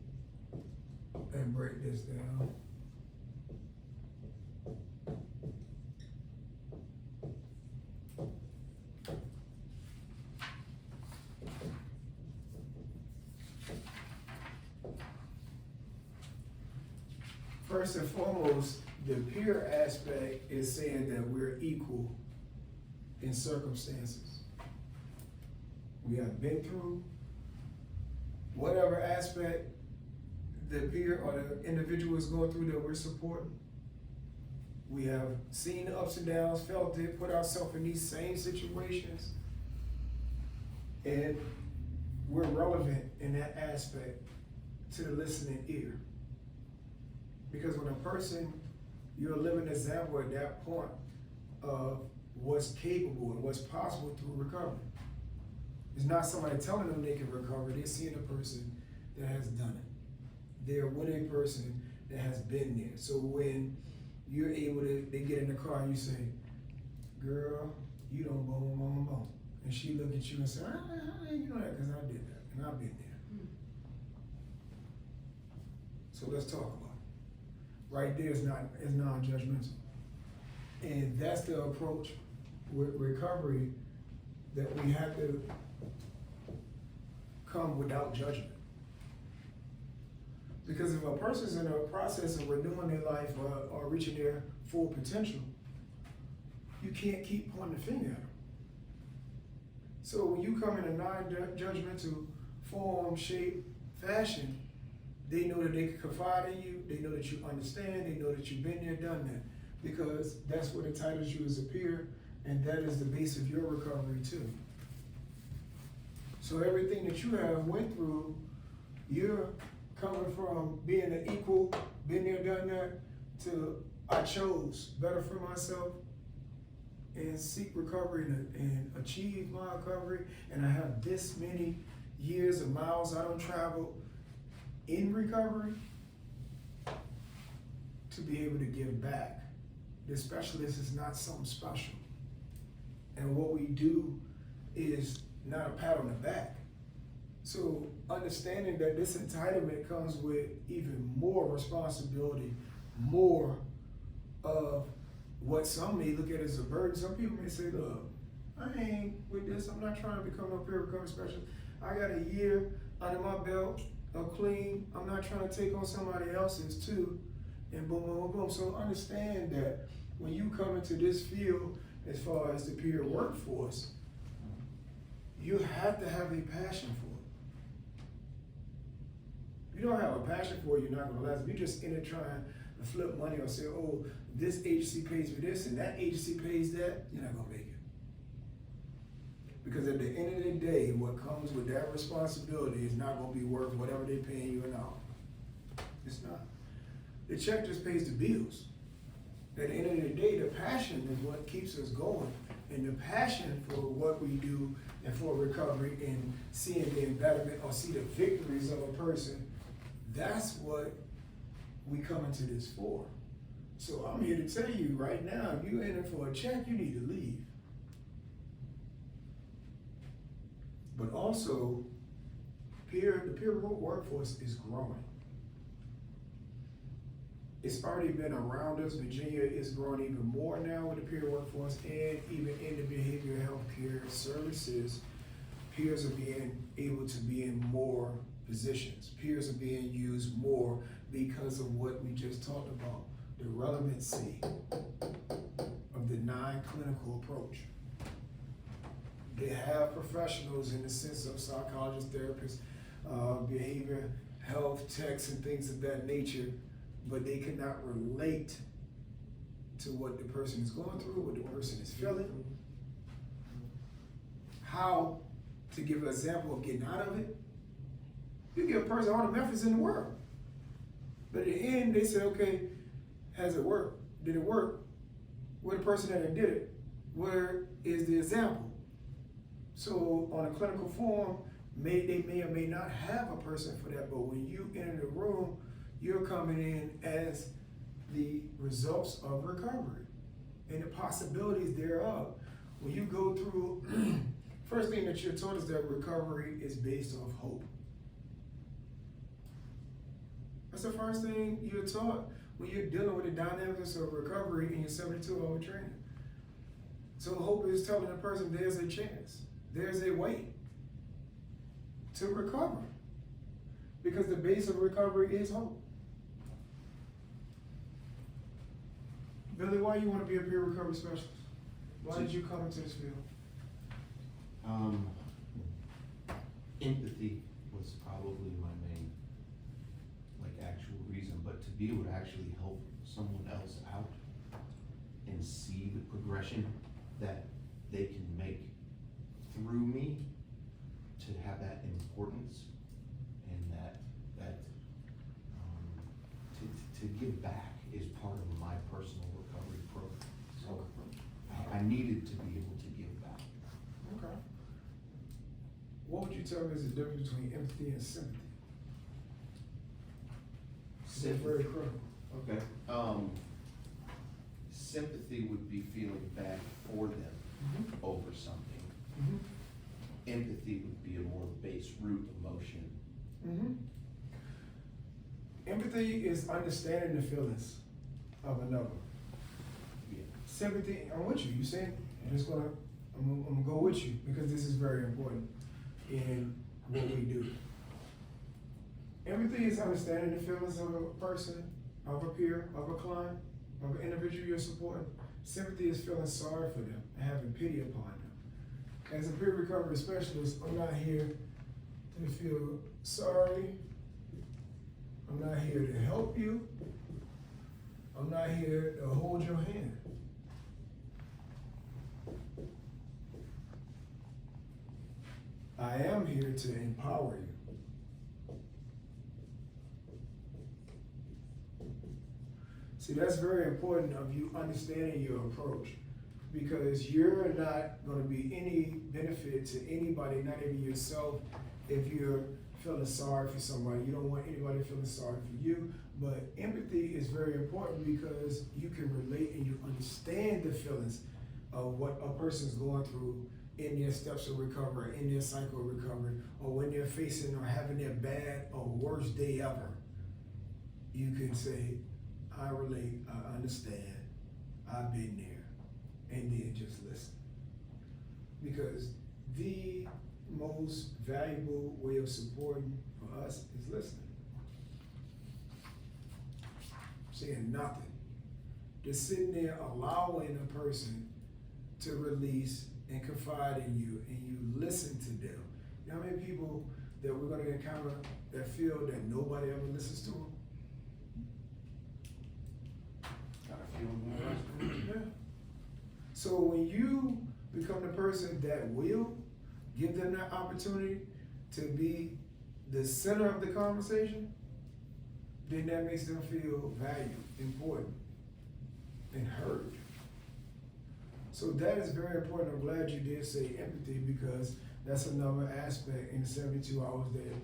and break this down. First and foremost, the peer aspect is saying that we're equal in circumstances. We have been through whatever aspect the peer or the individual is going through that we're supporting. We have seen the ups and downs, felt it, put ourselves in these same situations, and we're relevant in that aspect to the listening ear. Because when a person, you're a living example at that point of what's capable and what's possible through recovery. It's not somebody telling them they can recover, they're seeing a person that has done it. They're with a person that has been there. So when you're able to, they get in the car and you say, girl, you don't boom, boom, boom. And she look at you and say, you know that because I did that and I've been there. So let's talk about it. Right there is non-judgmental. And that's the approach with recovery, that we have to come without judgment. Because if a person's in a process of renewing their life or reaching their full potential, you can't keep pointing the finger at them. So when you come in a non-judgmental form, shape, fashion, they know that they can confide in you, they know that you understand, they know that you've been there, done that. Because that's what entitles you as a peer, and that is the base of your recovery too. So everything that you have went through, you're coming from being an equal, been there, done that, to I chose better for myself and seek recovery and achieve my recovery, and I have this many years of miles I don't travel in recovery to be able to give back. The specialist is not something special. And what we do is not a pat on the back. So understanding that this entitlement comes with even more responsibility, more of what some may look at as a burden. Some people may say, look, I ain't with this, I'm not trying to become a peer recovery specialist. I got a year under my belt of clean, I'm not trying to take on somebody else's too, and boom, boom, boom. So understand that when you come into this field, as far as the peer workforce, you have to have a passion for it. If you don't have a passion for it, you're not gonna last. If you're just in it trying to flip money or say, oh, this agency pays me this and that agency pays that, you're not gonna make it. Because at the end of the day, what comes with that responsibility is not gonna be worth whatever they're paying you an hour. It's not. The check just pays the bills. At the end of the day, the passion is what keeps us going. And the passion for what we do and for recovery and seeing the embetterment or see the victories of a person, that's what we come into this for. So I'm here to tell you right now, if you're in it for a check, you need to leave. But also, the peer workforce is growing. it's already been around us. Virginia is growing even more now with the peer workforce, and even in the behavioral health care services, peers are being able to be in more positions. Peers are being used more because of what we just talked about, the relevancy of the non-clinical approach. They have professionals in the sense of psychologists, therapists, behavior health techs and things of that nature, but they cannot relate to what the person is going through, what the person is feeling, how to give an example of getting out of it. You give a person all the methods in the world, but at the end they say, okay, has it worked? Did it work? Where the person that did it? Where is the example? So on a clinical form, they may or may not have a person for that, but when you enter the room, you're coming in as the results of recovery and the possibilities thereof. When you go through, first thing that you're taught is that recovery is based off hope. That's the first thing you're taught when you're dealing with the dynamics of recovery in your 72-hour training. So hope is telling a person there's a chance, there's a way to recover, because the base of recovery is hope. Billy, why you want to be a peer recovery specialist? Why did you come into this field? Empathy was probably my main, actual reason, but to be able to actually help someone else out and see the progression that they can make through me, to have that importance and to give back is part of my personal recovery program. So I needed to be able to give back. Okay. What would you tell me is the difference between empathy and sympathy? It's very critical. Okay. Sympathy would be feeling bad for them over something. Empathy would be a more base root emotion. Empathy is understanding the feelings of another. Yeah. Sympathy, I'm with you. You said I'm gonna go with you because this is very important in what we do. Empathy is understanding the feelings of a person, of a peer, of a client, of an individual you're supporting. Sympathy is feeling sorry for them and having pity upon them. As a peer recovery specialist, I'm not here to feel sorry. I'm not here to help you. I'm not here to hold your hand. I am here to empower you. See, that's very important of you understanding your approach, because you're not going to be any benefit to anybody, not even yourself, if you're feeling sorry for somebody. You don't want anybody feeling sorry for you, but empathy is very important because you can relate and you understand the feelings of what a person's going through in their steps of recovery, in their cycle of recovery, or when they're facing or having their bad or worst day ever. You can say, I relate, I understand, I've been there, and then just listen. Because the most valuable way of supporting for us is listening. Saying nothing. Just sitting there allowing a person to release and confide in you, and you listen to them. You know how many people that we're going to encounter that feel that nobody ever listens to them? Yeah. So when you become the person that will give them that opportunity to be the center of the conversation, then that makes them feel valued, important, and heard. So that is very important. I'm glad you did say empathy, because that's another aspect in the 72 hours that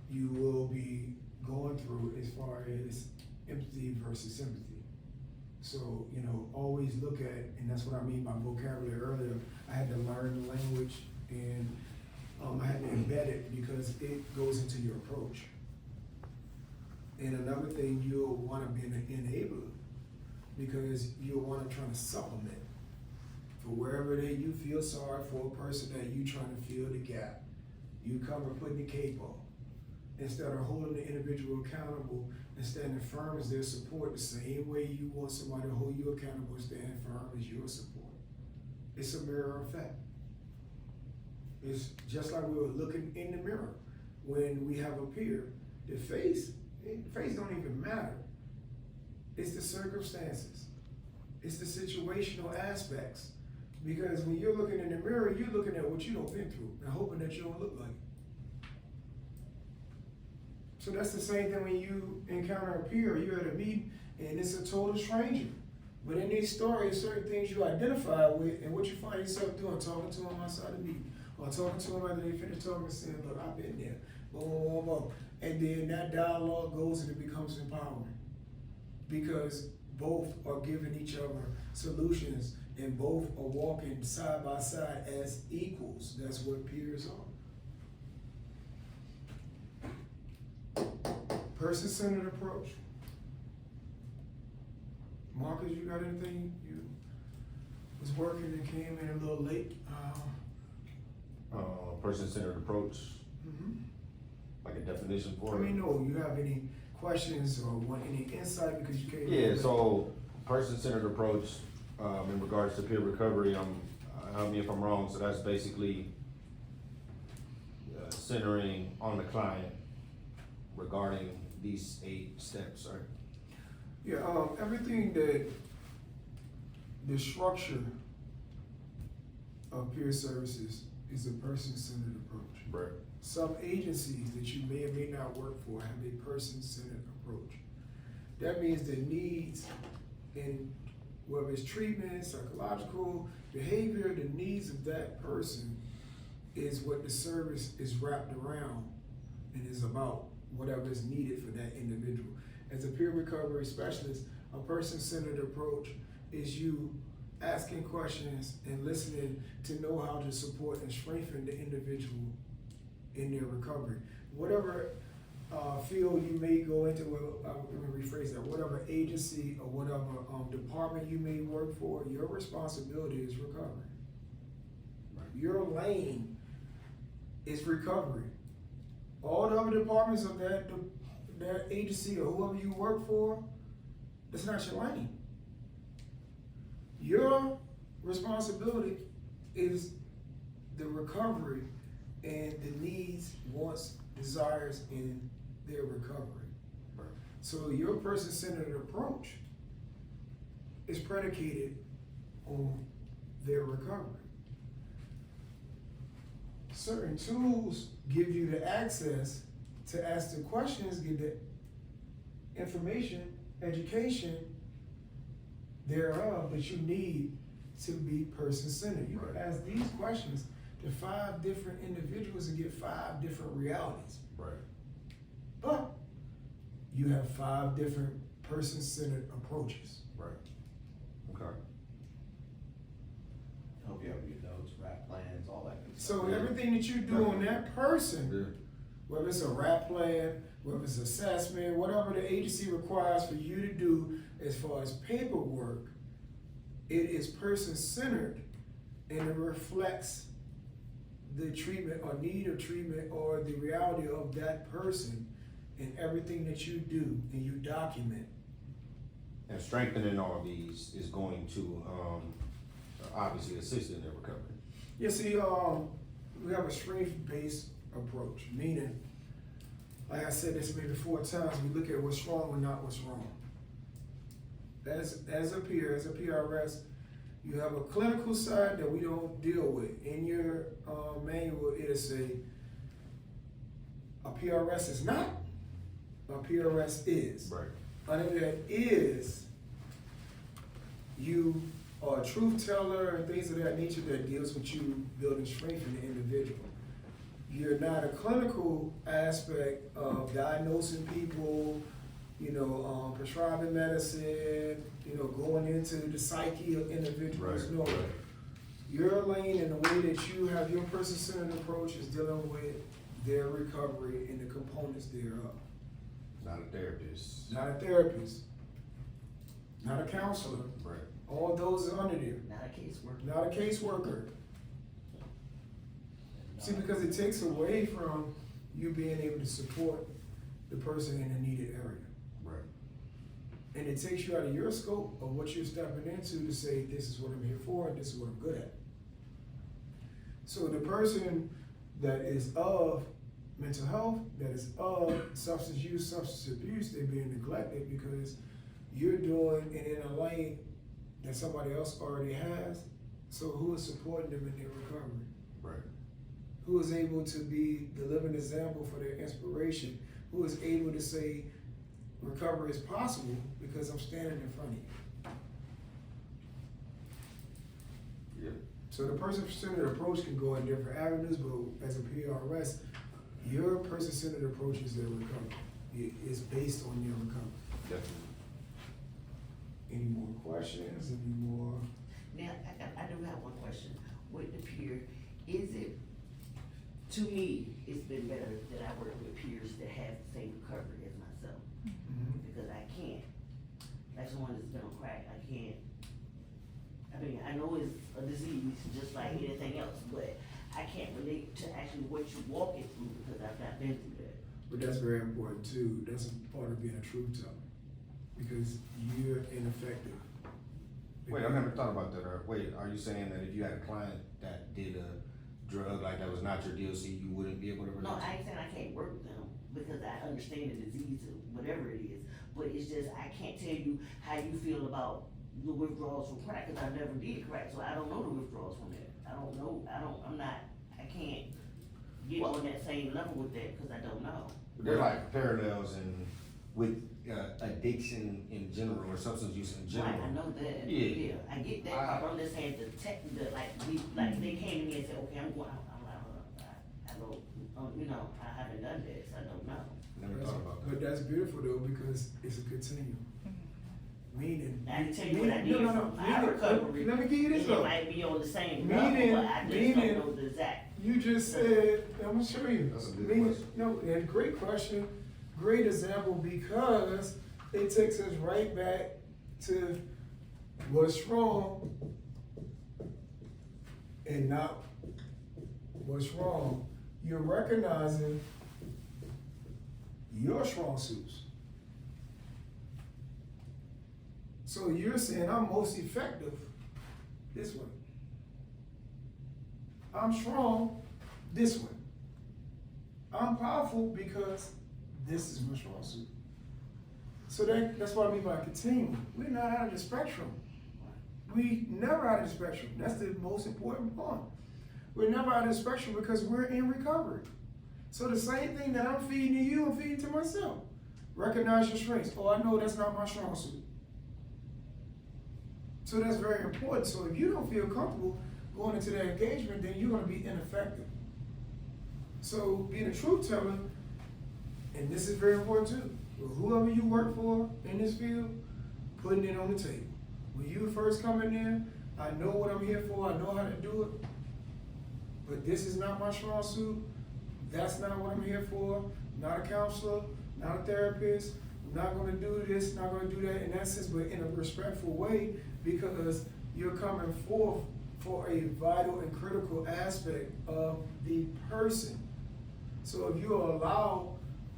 you will be going through as far as empathy versus sympathy. So, always look at, and that's what I mean by vocabulary earlier. I had to learn the language, and I had to embed it because it goes into your approach. And another thing, you'll wanna be an enabler, because you'll wanna try to supplement. For wherever that you feel sorry for a person that you trying to fill the gap, you come and putting the cape on. Instead of holding the individual accountable and standing firm as their support, the same way you want somebody to hold you accountable and stand firm as your support. It's a mirror effect. It's just like we were looking in the mirror when we have a peer. The face don't even matter. It's the circumstances. It's the situational aspects. Because when you're looking in the mirror, you're looking at what you don't been through and hoping that you don't look like it. So that's the same thing when you encounter a peer, you're at a meeting and it's a total stranger. But in these stories, certain things you identify with and what you find yourself doing, talking to them outside the meeting, or talking to them after they finish talking and saying, look, I've been there, boom, boom, boom. And then that dialogue goes and it becomes empowering. Because both are giving each other solutions and both are walking side by side as equals. That's what peers are. Person-centered approach. Marcus, you got anything? You was working and came in a little late. Person-centered approach, like a definition for it. No, you have any questions or want any insight because you came in Yeah, late? so person-centered approach in regards to peer recovery, help me if I'm wrong, so that's basically centering on the client regarding these 8 steps, right? Yeah, everything that the structure of peer services is a person-centered approach. Right. Some agencies that you may or may not work for have a person-centered approach. That means the needs in whether it's treatment, psychological, behavior, the needs of that person is what the service is wrapped around and is about whatever is needed for that individual. As a peer recovery specialist, a person-centered approach is you asking questions and listening to know how to support and strengthen the individual in their recovery. Whatever field you may go into, let me rephrase that, whatever agency or whatever department you may work for, your responsibility is recovery. Your lane is recovery. All the other departments of that agency or whoever you work for, that's not your lane. Your responsibility is the recovery and the needs, wants, desires in their recovery. Right. So your person-centered approach is predicated on their recovery. Certain tools give you the access to ask the questions, get the information, education thereof that you need to be person-centered. You can ask these questions to 5 different individuals and get 5 different realities. Right. But you have 5 different person-centered approaches. Right. Okay. Help you out with your notes, rap plans, all that good So stuff. everything that you do on that person, Yeah. whether it's a rap plan, whether it's assessment, whatever the agency requires for you to do as far as paperwork, it is person-centered and it reflects the treatment or need of treatment or the reality of that person in everything that you do and you document. And strengthening all these is going to obviously assist in their recovery. You see, we have a strength-based approach, meaning, like I said this maybe 4 times, we look at what's wrong and not what's wrong. As a peer, as a PRS, you have a clinical side that we don't deal with. In your manual, it'll say a PRS is not, a PRS is. Right. Under that is, you are a truth teller and things of that nature that deals with you building strength in the individual. You're not a clinical aspect of diagnosing people, prescribing medicine, going into the psyche of individuals. Right. No. Right. Your lane and the way that you have your person-centered approach is dealing with their recovery and the components thereof. not a therapist. not a therapist, not a counselor. Right. All those are under there. Not a caseworker. Not a caseworker. See, because it takes away from you being able to support the person in the needed area. Right. And it takes you out of your scope of what you're stepping into to say, this is what I'm here for, and this is what I'm good at. So the person that is of mental health, that is of substance use, substance abuse, they're being neglected because you're doing it in a lane that somebody else already has. So who is supporting them in their recovery? Right. Who is able to be the living example for their inspiration? Who is able to say recovery is possible because I'm standing in front of you? Yeah. So the person-centered approach can go in different avenues, but as a PRS, your person-centered approach is their recovery. It is based on your recovery. Definitely. Any more questions? Any more? Now, I do have one question. With the peer, is it, to me, it's been better that I work with peers that have the same recovery as myself. Because I can't, like someone that's been on crack, I can't, I mean, I know it's a disease just like anything else, but I can't relate to actually what you're walking through because I've not been through that. But that's very important too. That's a part of being a truth teller. Because you're ineffective. Wait, I never thought about that. Wait, are you saying that if you had a client that did a drug like that was not your DLC, you wouldn't be able to relate? No, I ain't saying I can't work with them because I understand the disease or whatever it is, but it's just, I can't tell you how you feel about the withdrawals from crack, cause I never did crack, so I don't know the withdrawals from that. I can't get on that same level with that, cause I don't know. They're like parallels in with addiction in general or substance use in general. Right, I know that, Yeah. yeah, I get that part, but I'm just saying like they came to me and said, okay, I'm going out, I don't, you know, I haven't done this, I don't know. Never thought about that. But that's beautiful though, because it's a continuum. Meaning. I can tell you what I did No, from my meaning- recovery. Let me give you this And it though. might be on the same Meaning- level, but I just meaning- don't know the exact. You just said, I'm gonna show you. That's a good Meaning- question. No, and great question, great example, because it takes us right back to what's wrong and not what's wrong. You're recognizing your strong suits. So you're saying I'm most effective this way. I'm strong this way. I'm powerful because this is my strong suit. So that's what I mean by continuum. We're not out of the spectrum. We never out of the spectrum. That's the most important part. We're never out of the spectrum because we're in recovery. So the same thing that I'm feeding to you, I'm feeding to myself. Recognize your strengths. Oh, I know that's not my strong suit. So that's very important. So if you don't feel comfortable going into that engagement, then you're going to be ineffective. So being a truth teller, and this is very important too, whoever you work for in this field, putting it on the table. When you first come in there, I know what I'm here for, I know how to do it, but this is not my strong suit. That's not what I'm here for. Not a counselor, not a therapist. I'm not going to do this, not going to do that in that sense, but in a respectful way, because you're coming forth for a vital and critical aspect of the person. So if you allow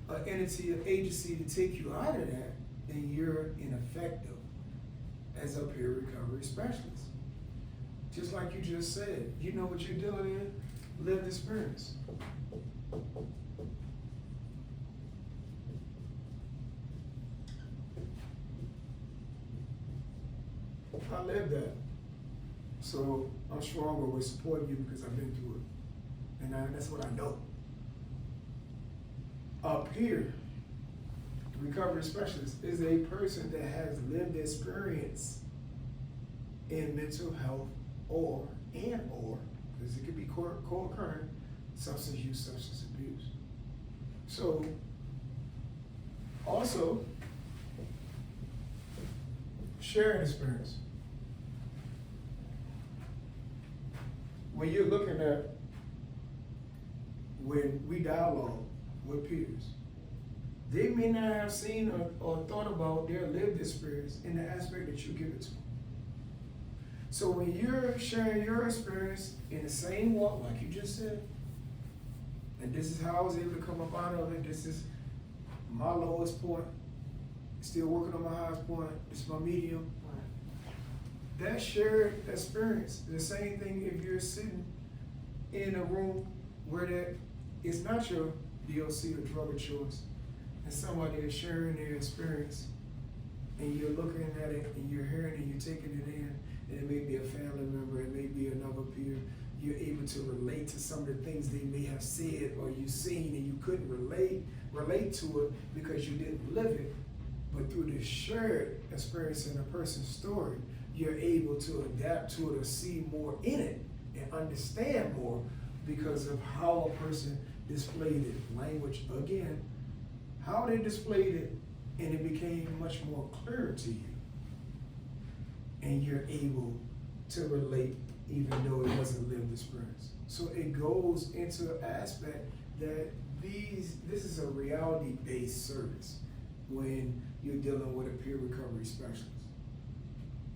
an entity, an agency to take you out of that, then you're ineffective as a peer recovery specialist. Just like you just said, you know what you're dealing in, lived experience. I lived that. So I'm stronger with supporting you because I've been through it. And that's what I know. Up here, the recovery specialist is a person that has lived experience in mental health or, because it could be co-occurring, substance use, substance abuse. So, also, sharing experience. When you're looking at, when we dialogue with peers, they may not have seen or thought about their lived experience in the aspect that you give it to them. So when you're sharing your experience in the same walk, like you just said, and this is how I was able to come up out of it, this is my lowest point, still working on my highest point, it's my medium. That shared experience, the same thing if you're sitting in a room where that is not your DOC or drug of choice, and somebody is sharing their experience, and you're looking at it, and you're hearing it, and you're taking it in, and it may be a family member, it may be another peer, you're able to relate to some of the things they may have said or you seen, and you couldn't relate to it because you didn't live it, but through the shared experience in a person's story, you're able to adapt to it or see more in it and understand more because of how a person displayed it. Language, again, how they displayed it, and it became much more clear to you. And you're able to relate even though it wasn't lived experience. So it goes into an aspect that this is a reality-based service when you're dealing with a peer recovery specialist.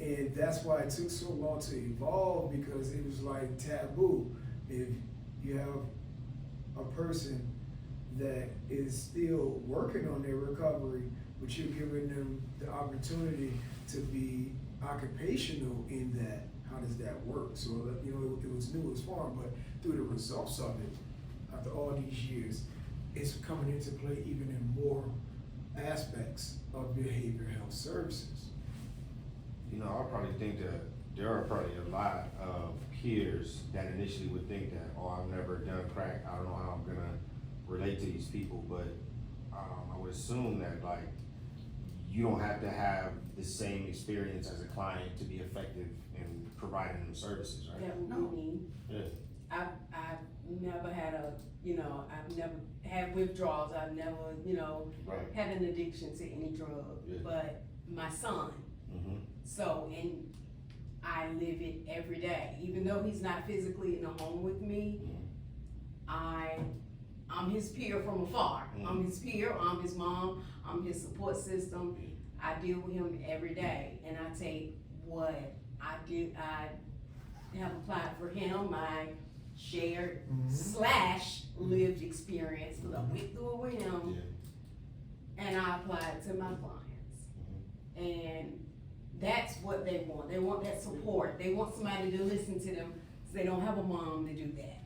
And that's why it took so long to evolve, because it was like taboo. If you have a person that is still working on their recovery, but you're giving them the opportunity to be occupational in that, how does that work? So, you know, it was new, it was foreign, but through the results of it, after all these years, it's coming into play even in more aspects of behavioral health services. You know, I probably think that there are probably a lot of peers that initially would think that, oh, I've never done crack, I don't know how I'm gonna relate to these people, but I would assume that, like, you don't have to have the same experience as a client to be effective in providing them services, right? That would No. be me. Yeah. I've never had I've never had withdrawals, I've never, Right. had an addiction to any drug, Yeah. but my son, Mm-hmm. so, and I live it every day, even though he's not physically in the home with me, I'm his peer from afar. I'm his peer, I'm his mom, I'm his support system. I deal with him every day, and I take what I have applied for him, my shared / lived experience, because I went through it with him, and I apply it to my clients. And that's what they want. They want that support. They want somebody to listen to them, so they don't have a mom to do that.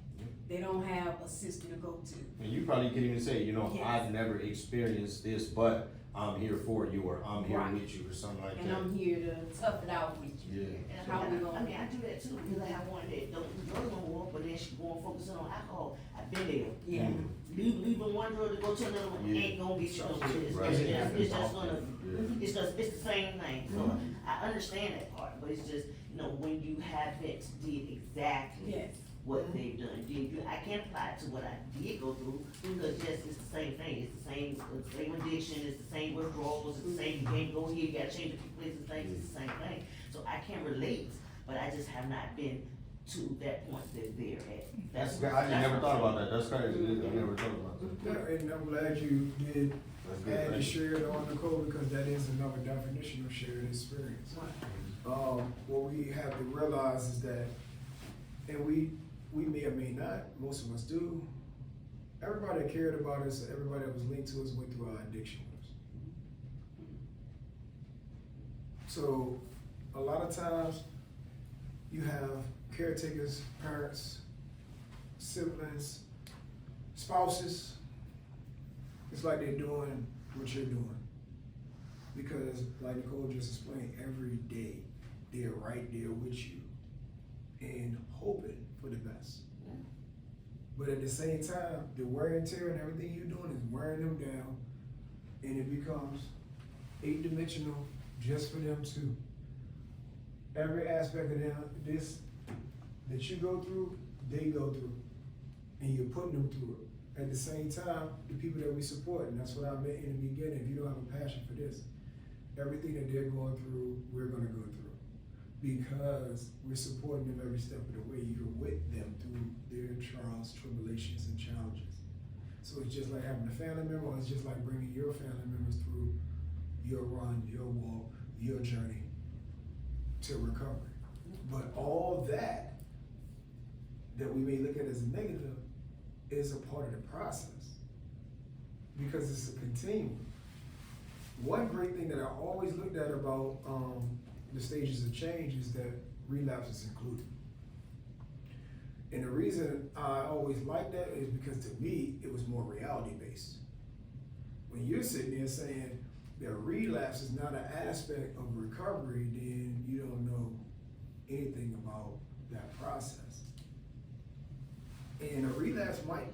They don't have a sister to go to. And you probably could even say, you know, Yes. I've never experienced this, but I'm here for you, or I'm here Right. with you, or something like And that. I'm here to tough it out with you. Yeah. And How we gonna- I mean, I do that too, because I have one that don't do drugs no more, but then she going focusing on alcohol. I've been there. Yeah. Leaving one drug to go to another one Yeah. ain't gonna get you nowhere. Right. It's just gonna, Yeah. it's the same thing. So I understand that part, but it's just, when you haven't did exactly Yes. what they've done. I can't apply it to what I did go through, because yes, it's the same thing, it's the same addiction, it's the same withdrawals, it's the same, you can't go here, you gotta change a few places, things, it's the same thing. So I can relate, but I just have not been to that point that they're at. That's, I just never thought about that, that's crazy, I never thought about that. Yeah, and I'm glad you did That's good, add the thank you. shared on Nicole, because that is another definition of shared experience. What we have to realize is that, and we may or may not, most of us do, everybody that cared about us, everybody that was linked to us went through our addiction with us. So a lot of times you have caretakers, parents, siblings, spouses. It's like they're doing what you're doing. Because like Nicole just explained, every day they're right there with you and hoping for the best. But at the same time, the wear and tear and everything you're doing is wearing them down, and it becomes 8-dimensional just for them too. Every aspect of this that you go through, they go through, and you're putting them through it. At the same time, the people that we support, and that's what I meant in the beginning, if you don't have a passion for this, everything that they're going through, we're gonna go through. Because we're supporting them every step of the way. You're with them through their trials, tribulations, and challenges. So it's just like having a family member, or it's just like bringing your family members through your run, your walk, your journey to recovery. But all that we may look at as negative is a part of the process, because it's a continuum. One great thing that I always looked at about the stages of change is that relapse is included. And the reason I always liked that is because to me, it was more reality based. When you're sitting there saying that relapse is not an aspect of recovery, then you don't know anything about that process. And a relapse might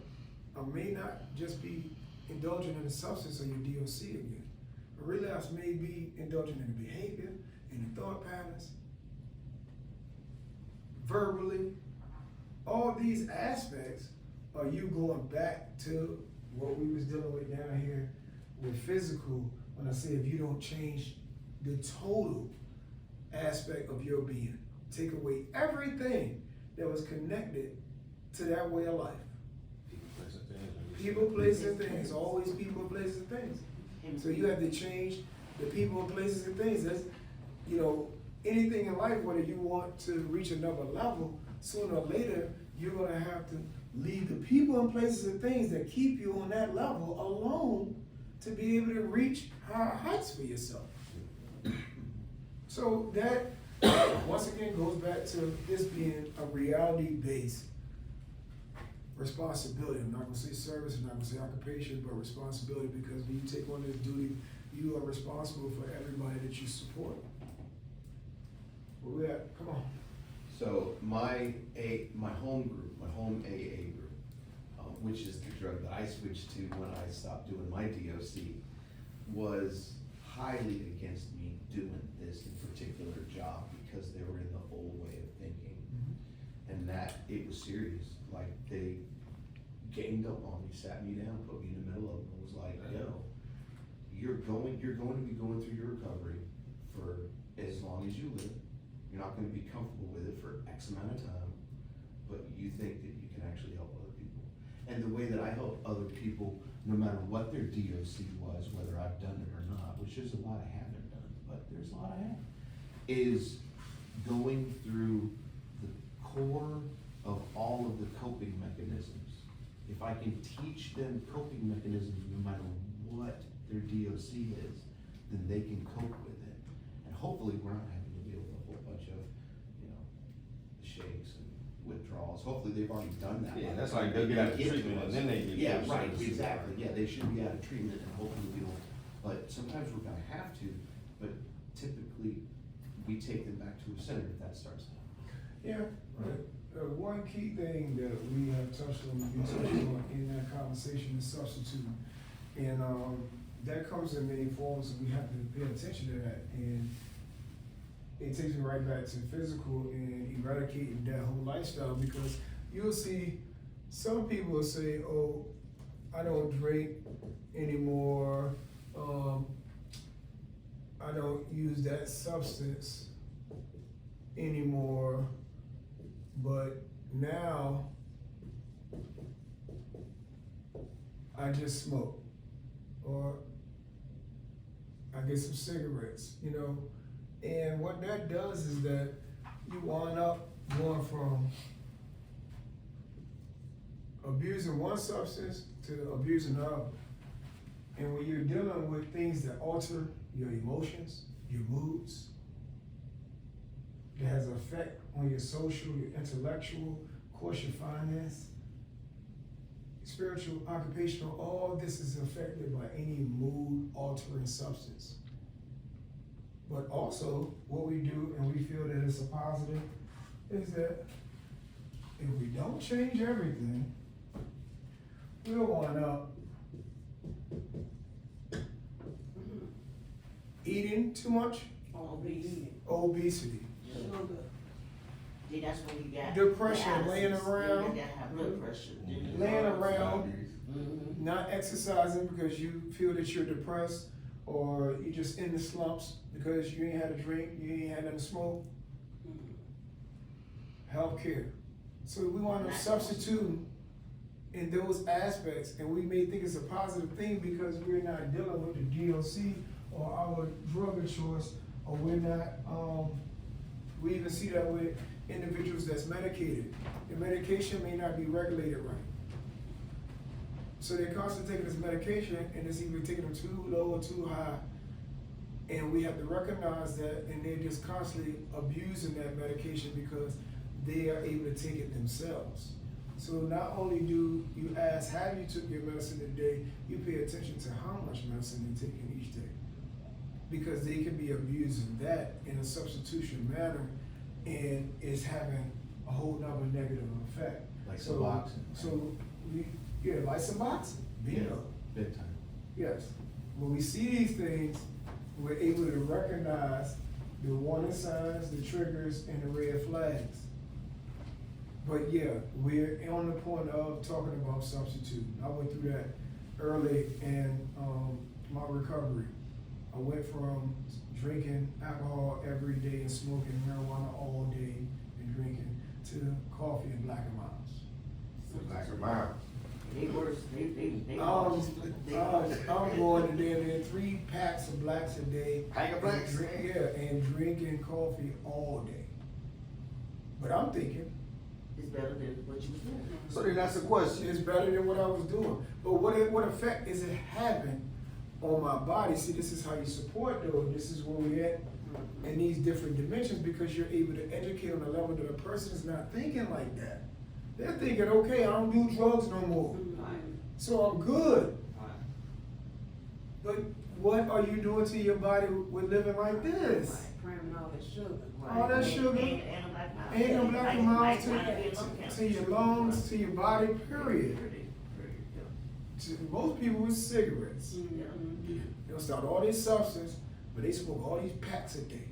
or may not just be indulging in the substance or your DOC again. A relapse may be indulging in the behavior, in the thought patterns, verbally. All these aspects are you going back to what we was dealing with down here with physical, when I say if you don't change the total aspect of your being, take away everything that was connected to that way of life. People, places, and things. Always people, places, and things. So you have to change the people, places, and things. That's, you know, anything in life, whether you want to reach another level, sooner or later, you're gonna have to leave the people and places and things that keep you on that level alone to be able to reach higher heights for yourself. So that, once again, goes back to this being a reality-based responsibility. I'm not gonna say service, I'm not gonna say occupation, but responsibility, because when you take on this duty, you are responsible for everybody that you support. Where we at? Come on. So my home group, my home AA group, which is the drug that I switched to when I stopped doing my DOC, was highly against me doing this in particular job because they were in the old way of thinking. And that it was serious. Like, they ganged up on me, sat me down, put me in the middle of them, and was like, yo, you're going to be going through your recovery for as long as you live. You're not gonna be comfortable with it for X amount of time, but you think that you can actually help other people. And the way that I help other people, no matter what their DOC was, whether I've done it or not, which there's a lot I haven't done, but there's a lot I have, is going through the core of all of the coping mechanisms. If I can teach them coping mechanisms, no matter what their DOC is, then they can cope with it. And hopefully we're not having to deal with a whole bunch of, you know, shakes and withdrawals. Hopefully they've already done that. Yeah, that's like they'll get out of treatment and then they get. Yeah, right, exactly, yeah, they should be out of treatment and hopefully we don't, but sometimes we're gonna have to, but typically we take them back to a center if that starts to happen. Yeah, right. One key thing that we have touched on in that conversation is substituting. And that comes in many forms, and we have to pay attention to that. And it takes me right back to physical and eradicating that whole lifestyle, because you'll see some people will say, oh, I don't drink anymore, I don't use that substance anymore, but now I just smoke, or I get some cigarettes, you know. And what that does is that you wind up going from abusing one substance to abusing the other. And when you're dealing with things that alter your emotions, your moods, that has an effect on your social, your intellectual, of course your finance, spiritual, occupational, all this is affected by any mood altering substance. But also what we do, and we feel that it's a positive, is that if we don't change everything, we'll wind up eating too much, obesity, See, that's when you got. depression, laying around, You got high blood pressure. laying around, not exercising because you feel that you're depressed, or you just in the slumps because you ain't had a drink, you ain't had nothing to smoke. Healthcare. So we want to substitute in those aspects, and we may think it's a positive thing because we're not dealing with the DOC or our drug of choice, or we're not, we even see that with individuals that's medicated. The medication may not be regulated right. So they're constantly taking this medication, and it's either taking them too low or too high. And we have to recognize that, and they're just constantly abusing that medication because they are able to take it themselves. So not only do you ask, have you took your medicine today, you pay attention to how much medicine they're taking each day. Because they can be abusing that in a substitution manner, and it's having a whole nother negative effect. Like some boxing. So like some boxing, bingo. Big time. Yes. When we see these things, we're able to recognize the warning signs, the triggers, and the red flags. But yeah, we're on the point of talking about substitute. I went through that early in my recovery. I went from drinking alcohol every day and smoking marijuana all day and drinking to coffee and Black and Miles. Black and mild. They worse, they I'm going to then 3 packs of blacks a day. Pack of blacks? And drinking coffee all day. But I'm thinking, It's better than what you was doing. So then that's the question. it's better than what I was doing. But what effect is it having on my body? See, this is how you support though. This is where we're at in these different dimensions, because you're able to educate on a level that a person is not thinking like that. They're thinking, okay, I don't do drugs no more, so I'm good. But what are you doing to your body with living like this? Cramming all that sugar. All that sugar, And the black miles to your lungs, to your body, period. To most people with cigarettes. They'll start all this substance, but they smoke all these packs a day.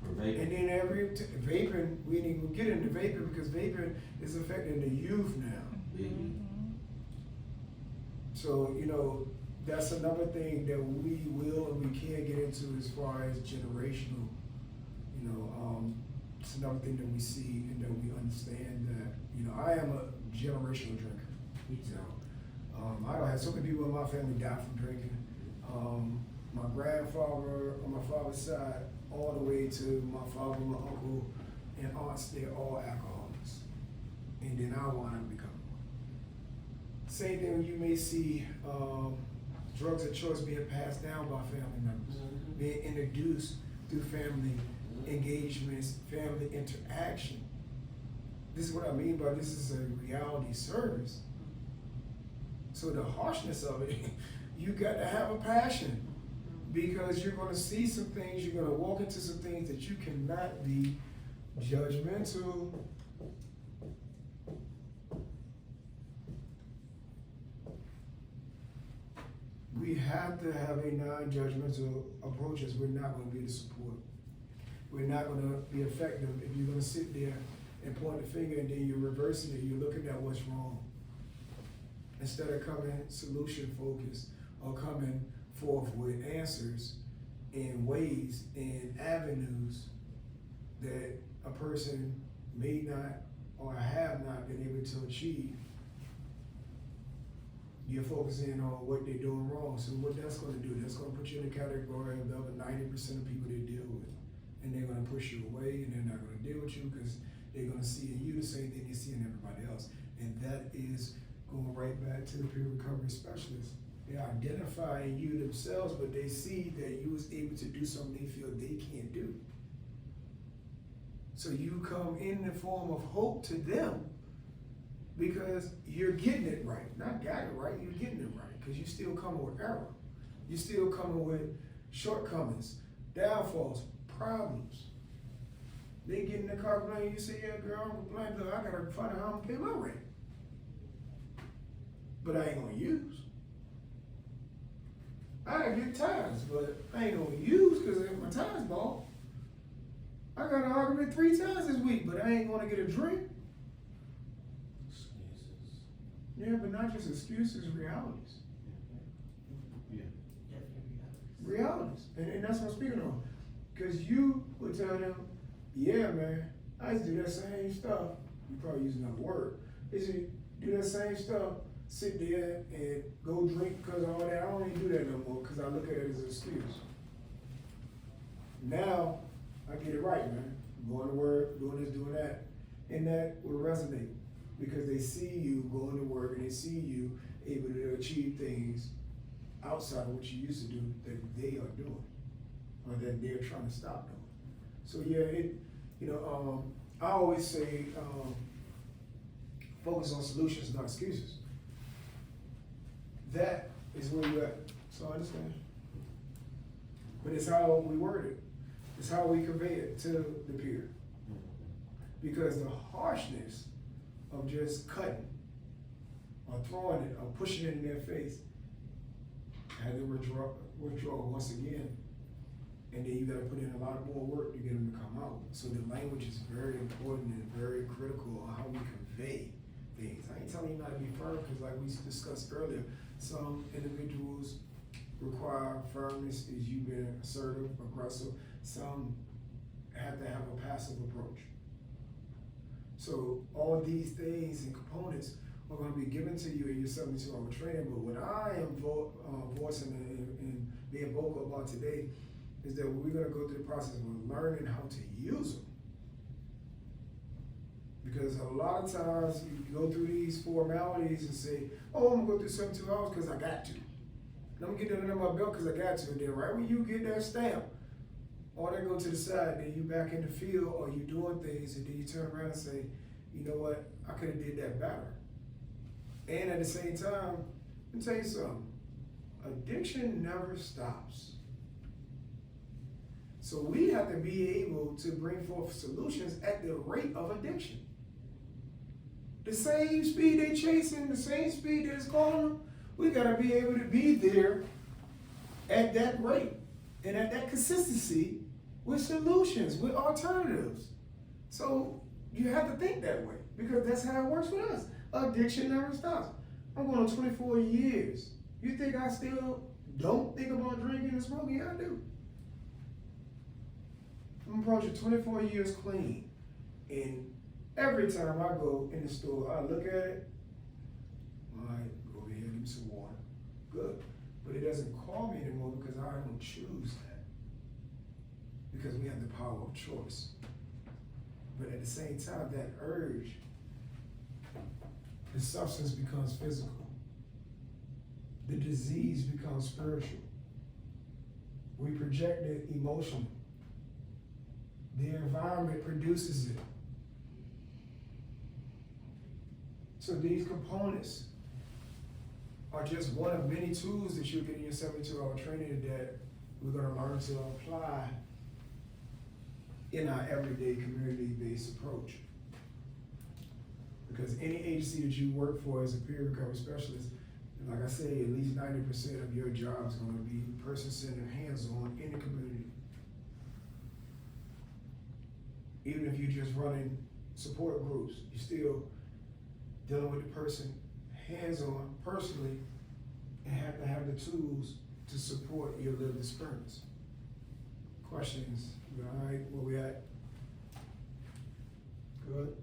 For vaping. And then vaping, we didn't even get into vaping because vaping is affecting the youth now. So, that's another thing that we will and we can get into as far as generational. It's another thing that we see and that we understand that, I am a generational drinker. I don't have so many people in my family die from drinking. My grandfather on my father's side, all the way to my father, my uncle, and aunts, they're all alcoholics. And then I want to become one. Same thing when you may see drugs of choice being passed down by family members, being introduced through family engagements, family interaction. This is what I mean by this is a reality service. So the harshness of it, you got to have a passion, because you're going to see some things, you're going to walk into some things that you cannot be judgmental. We have to have a non-judgmental approach, as we're not going to be able to support. We're not going to be effective if you're going to sit there and point the finger and then you're reversing it, you're looking at what's wrong. Instead of coming solution focused or coming forth with answers in ways and avenues that a person may not or have not been able to achieve. You're focusing on what they're doing wrong. So what that's going to do, that's going to put you in the category of the other 90% of people they deal with. And they're going to push you away, and they're not going to deal with you because they're going to see in you the same thing they see in everybody else. And that is going right back to the peer recovery specialist. They identify in you themselves, but they see that you was able to do something they feel they can't do. So you come in the form of hope to them because you're getting it right. Not got it right, you're getting it right, because you still coming with error. You still coming with shortcomings, downfalls, problems. They get in the car complaining, you say, yeah, girl, I'm complaining, look, I gotta find out how I'm gonna pay my rent. But I ain't gonna use. I gotta get tires, but I ain't gonna use because my tires bought. I got an argument 3 times this week, but I ain't gonna get a drink. Excuses. Yeah, but not just excuses, realities. Yeah. Realities. And that's what I'm speaking on. Because you would tell them, yeah, man, I used to do that same stuff. You probably use another word. They say, do that same stuff, sit there and go drink because of all that. I don't even do that no more because I look at it as an excuse. Now, I get it right, man. Going to work, doing this, doing that. And that will resonate because they see you going to work and they see you able to achieve things outside of what you used to do that they are doing or that they're trying to stop doing. So yeah, I always say, focus on solutions, not excuses. That is where you're at. So I understand. But it's how we word it. It's how we convey it to the peer. Because the harshness of just cutting or throwing it or pushing it in their face had to withdraw once again. And then you gotta put in a lot more work to get them to come out. So the language is very important and very critical on how we convey things. I ain't telling you not to be firm, because like we discussed earlier, some individuals require firmness is you being assertive, aggressive. Some have to have a passive approach. So all these things and components are gonna be given to you in your 72-hour training, but what I am voicing and being vocal about today is that we're gonna go through the process of learning how to use them. Because a lot of times you go through these formalities and say, oh, I'm gonna go through 72 hours because I got to. And I'm gonna get that under my belt because I got to. And then right when you get that stamp, or they go to the side, then you back in the field or you doing things, and then you turn around and say, you know what, I could have did that better. And at the same time, let me tell you something, addiction never stops. So we have to be able to bring forth solutions at the rate of addiction. The same speed they chasing, the same speed that is calling them, we gotta be able to be there at that rate and at that consistency with solutions, with alternatives. So you have to think that way because that's how it works with us. Addiction never stops. I'm going on 24 years. You think I still don't think about drinking and smoking? Yeah, I do. I'm approaching 24 years clean. And every time I go in the store, I look at it, all right, go over here, give me some water. Good. But it doesn't call me anymore because I don't choose that. Because we have the power of choice. But at the same time, that urge, the substance becomes physical. The disease becomes spiritual. We project it emotionally. The environment produces it. So these components are just one of many tools that you'll get in your 72-hour training that we're gonna learn to apply in our everyday community-based approach. Because any agency that you work for as a peer recovery specialist, like I say, at least 90% of your job is gonna be person-centered, hands-on in the community. Even if you're just running support groups, you're still dealing with the person hands-on, personally, and have to have the tools to support your lived experience. Questions? You all right? Where we at? Good?